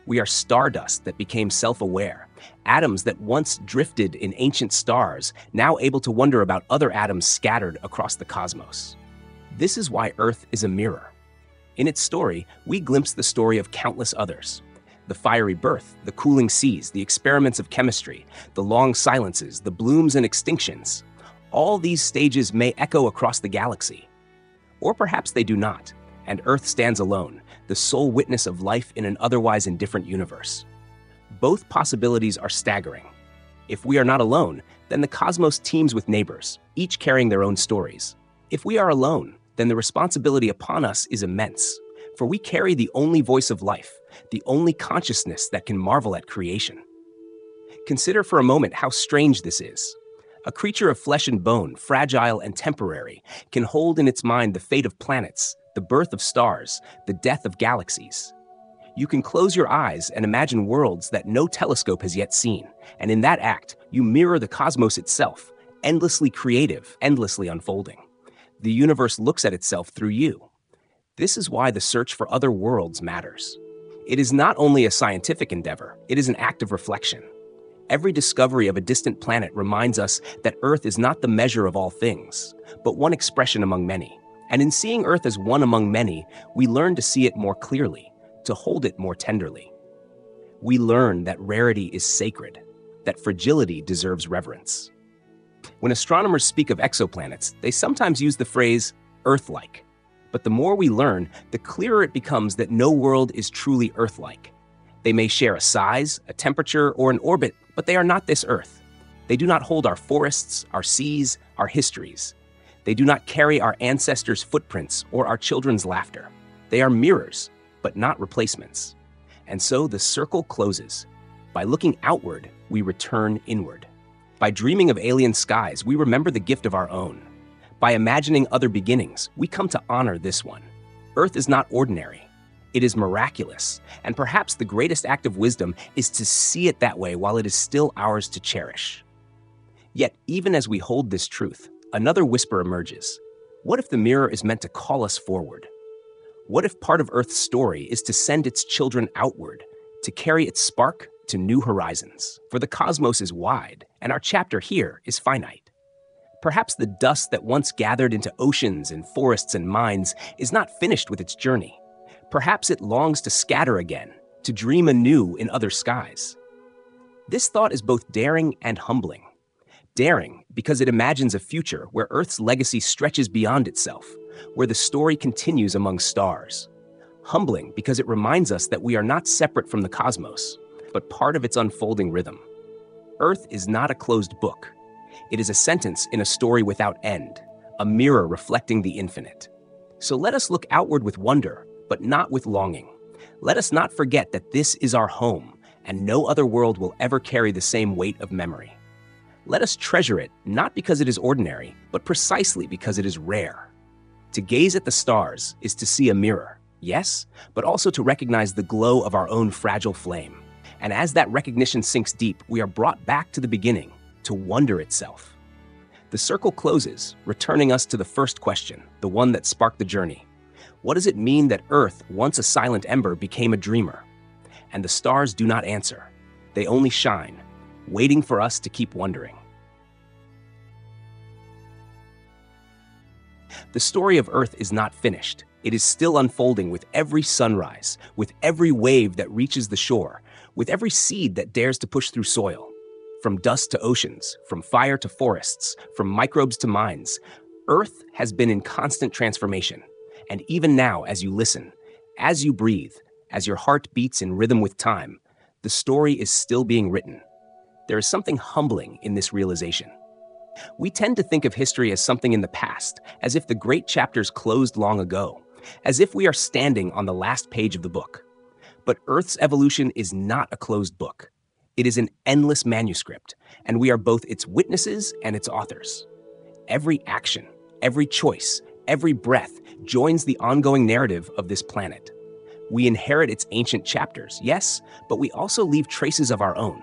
We are stardust that became self-aware, atoms that once drifted in ancient stars, now able to wonder about other atoms scattered across the cosmos. This is why Earth is a mirror. In its story, we glimpse the story of countless others. The fiery birth, the cooling seas, the experiments of chemistry, the long silences, the blooms and extinctions. All these stages may echo across the galaxy. Or perhaps they do not, and Earth stands alone, the sole witness of life in an otherwise indifferent universe. Both possibilities are staggering. If we are not alone, then the cosmos teems with neighbors, each carrying their own stories. If we are alone, then the responsibility upon us is immense, for we carry the only voice of life, the only consciousness that can marvel at creation. Consider for a moment how strange this is. A creature of flesh and bone, fragile and temporary, can hold in its mind the fate of planets, the birth of stars, the death of galaxies. You can close your eyes and imagine worlds that no telescope has yet seen, and in that act, you mirror the cosmos itself, endlessly creative, endlessly unfolding. The universe looks at itself through you. This is why the search for other worlds matters. It is not only a scientific endeavor, it is an act of reflection. Every discovery of a distant planet reminds us that Earth is not the measure of all things, but one expression among many. And in seeing Earth as one among many, we learn to see it more clearly, to hold it more tenderly. We learn that rarity is sacred, that fragility deserves reverence. When astronomers speak of exoplanets, they sometimes use the phrase Earth-like. But the more we learn, the clearer it becomes that no world is truly Earth-like. They may share a size, a temperature, or an orbit, but they are not this Earth. They do not hold our forests, our seas, our histories. They do not carry our ancestors' footprints or our children's laughter. They are mirrors, but not replacements. And so the circle closes. By looking outward, we return inward. By dreaming of alien skies, we remember the gift of our own. By imagining other beginnings, we come to honor this one. Earth is not ordinary. It is miraculous, and perhaps the greatest act of wisdom is to see it that way while it is still ours to cherish. Yet, even as we hold this truth, another whisper emerges. What if the mirror is meant to call us forward? What if part of Earth's story is to send its children outward, to carry its spark to new horizons? For the cosmos is wide, and our chapter here is finite. Perhaps the dust that once gathered into oceans and forests and mines is not finished with its journey. Perhaps it longs to scatter again, to dream anew in other skies. This thought is both daring and humbling. Daring because it imagines a future where Earth's legacy stretches beyond itself, where the story continues among stars. Humbling because it reminds us that we are not separate from the cosmos, but part of its unfolding rhythm. Earth is not a closed book. It is a sentence in a story without end, a mirror reflecting the infinite. So let us look outward with wonder, but not with longing. Let us not forget that this is our home, and no other world will ever carry the same weight of memory. Let us treasure it, not because it is ordinary, but precisely because it is rare. To gaze at the stars is to see a mirror, yes, but also to recognize the glow of our own fragile flame. And as that recognition sinks deep, we are brought back to the beginning, to wonder itself. The circle closes, returning us to the first question, the one that sparked the journey. What does it mean that Earth, once a silent ember, became a dreamer? And the stars do not answer. They only shine, waiting for us to keep wondering. The story of Earth is not finished. It is still unfolding with every sunrise, with every wave that reaches the shore, with every seed that dares to push through soil. From dust to oceans, from fire to forests, from microbes to mines, Earth has been in constant transformation. And even now, as you listen, as you breathe, as your heart beats in rhythm with time, the story is still being written. There is something humbling in this realization. We tend to think of history as something in the past, as if the great chapters closed long ago, as if we are standing on the last page of the book. But Earth's evolution is not a closed book. It is an endless manuscript, and we are both its witnesses and its authors. Every action, every choice, every breath joins the ongoing narrative of this planet. We inherit its ancient chapters, yes, but we also leave traces of our own.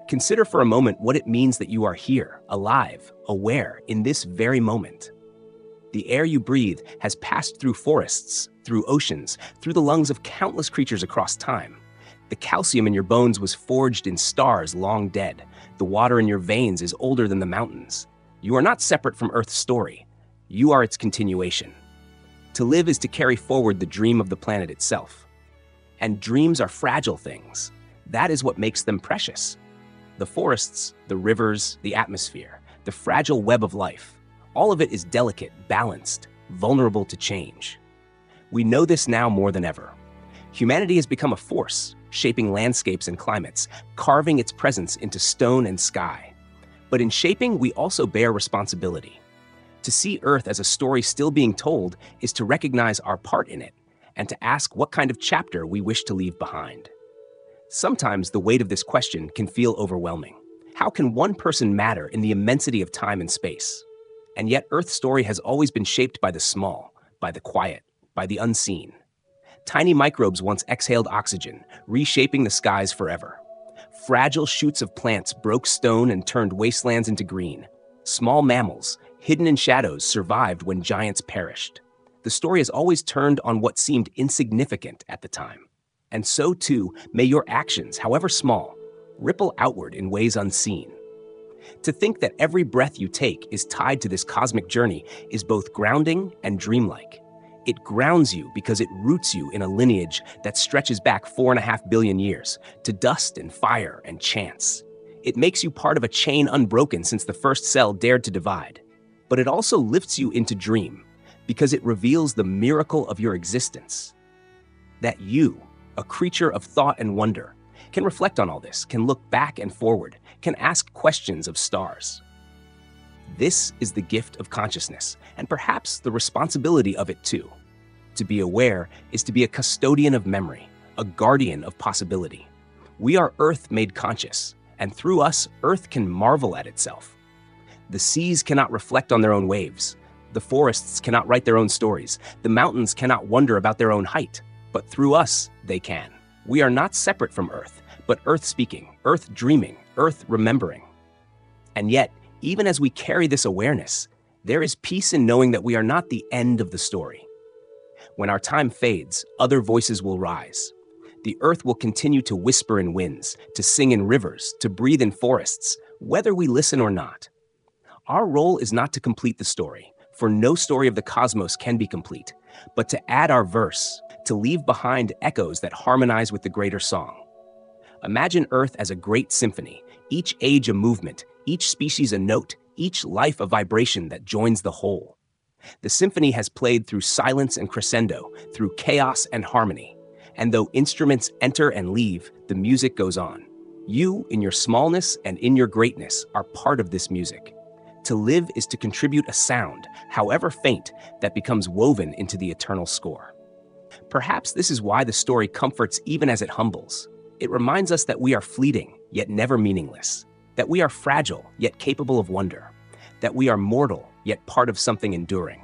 Consider for a moment what it means that you are here, alive, aware, in this very moment. The air you breathe has passed through forests, through oceans, through the lungs of countless creatures across time. The calcium in your bones was forged in stars long dead. The water in your veins is older than the mountains. You are not separate from Earth's story. You are its continuation. To live is to carry forward the dream of the planet itself. And dreams are fragile things. That is what makes them precious. The forests, the rivers, the atmosphere, the fragile web of life, all of it is delicate, balanced, vulnerable to change. We know this now more than ever. Humanity has become a force, shaping landscapes and climates, carving its presence into stone and sky. But in shaping, we also bear responsibility. To see Earth as a story still being told is to recognize our part in it, and to ask what kind of chapter we wish to leave behind. Sometimes the weight of this question can feel overwhelming. How can one person matter in the immensity of time and space? And yet Earth's story has always been shaped by the small, by the quiet, by the unseen. Tiny microbes once exhaled oxygen, reshaping the skies forever. Fragile shoots of plants broke stone and turned wastelands into green. Small mammals, hidden in shadows, survived when giants perished. The story has always turned on what seemed insignificant at the time. And so too may your actions, however small, ripple outward in ways unseen. To think that every breath you take is tied to this cosmic journey is both grounding and dreamlike. It grounds you because it roots you in a lineage that stretches back 4.5 billion years to dust and fire and chance. It makes you part of a chain unbroken since the first cell dared to divide. But it also lifts you into dream because it reveals the miracle of your existence. That you, a creature of thought and wonder, can reflect on all this, can look back and forward, can ask questions of stars. This is the gift of consciousness, and perhaps the responsibility of it too. To be aware is to be a custodian of memory, a guardian of possibility. We are Earth made conscious, and through us, Earth can marvel at itself. The seas cannot reflect on their own waves. The forests cannot write their own stories. The mountains cannot wonder about their own height. But through us, they can. We are not separate from Earth, but Earth speaking, Earth dreaming, Earth remembering. And yet, even as we carry this awareness, there is peace in knowing that we are not the end of the story. When our time fades, other voices will rise. The Earth will continue to whisper in winds, to sing in rivers, to breathe in forests, whether we listen or not. Our role is not to complete the story, for no story of the cosmos can be complete, but to add our verse, to leave behind echoes that harmonize with the greater song. Imagine Earth as a great symphony, each age a movement, each species a note, each life a vibration that joins the whole. The symphony has played through silence and crescendo, through chaos and harmony. And though instruments enter and leave, the music goes on. You, in your smallness and in your greatness, are part of this music. To live is to contribute a sound, however faint, that becomes woven into the eternal score. Perhaps this is why the story comforts even as it humbles. It reminds us that we are fleeting, yet never meaningless. That we are fragile, yet capable of wonder. That we are mortal, yet part of something enduring.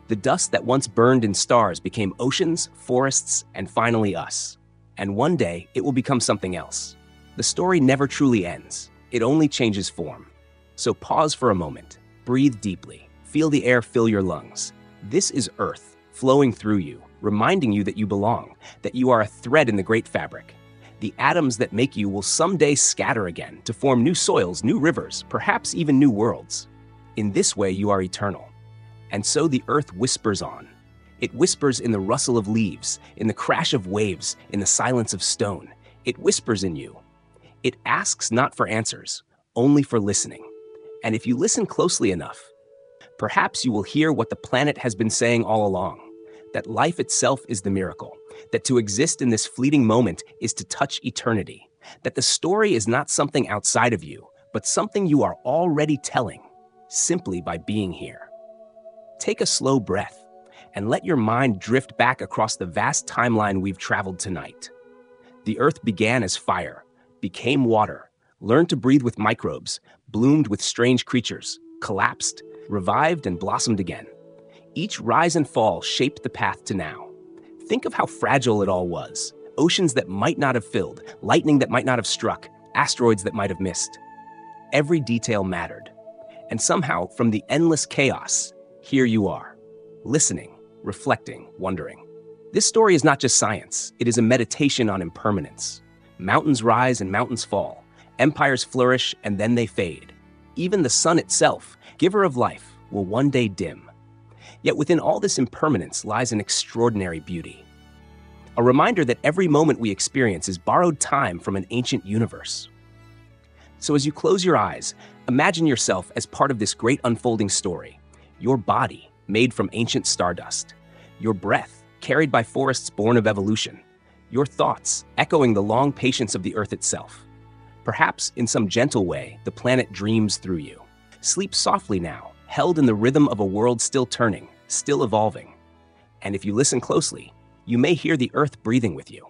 The dust that once burned in stars became oceans, forests, and finally us. And one day, it will become something else. The story never truly ends. It only changes form. So pause for a moment, breathe deeply, feel the air fill your lungs. This is Earth, flowing through you, reminding you that you belong, that you are a thread in the great fabric. The atoms that make you will someday scatter again to form new soils, new rivers, perhaps even new worlds. In this way, you are eternal. And so the Earth whispers on. It whispers in the rustle of leaves, in the crash of waves, in the silence of stone. It whispers in you. It asks not for answers, only for listening. And if you listen closely enough, perhaps you will hear what the planet has been saying all along, that life itself is the miracle, that to exist in this fleeting moment is to touch eternity, that the story is not something outside of you, but something you are already telling, simply by being here. Take a slow breath and let your mind drift back across the vast timeline we've traveled tonight. The Earth began as fire, became water, learned to breathe with microbes, bloomed with strange creatures, collapsed, revived, and blossomed again. Each rise and fall shaped the path to now. Think of how fragile it all was. Oceans that might not have filled, lightning that might not have struck, asteroids that might have missed. Every detail mattered. And somehow, from the endless chaos, here you are, listening, reflecting, wondering. This story is not just science. It is a meditation on impermanence. Mountains rise and mountains fall. Empires flourish and then they fade. Even the sun itself, giver of life, will one day dim. Yet within all this impermanence lies an extraordinary beauty. A reminder that every moment we experience is borrowed time from an ancient universe. So as you close your eyes, imagine yourself as part of this great unfolding story. Your body, made from ancient stardust. Your breath, carried by forests born of evolution. Your thoughts, echoing the long patience of the Earth itself. Perhaps, in some gentle way, the planet dreams through you. Sleep softly now, held in the rhythm of a world still turning, still evolving. And if you listen closely, you may hear the Earth breathing with you.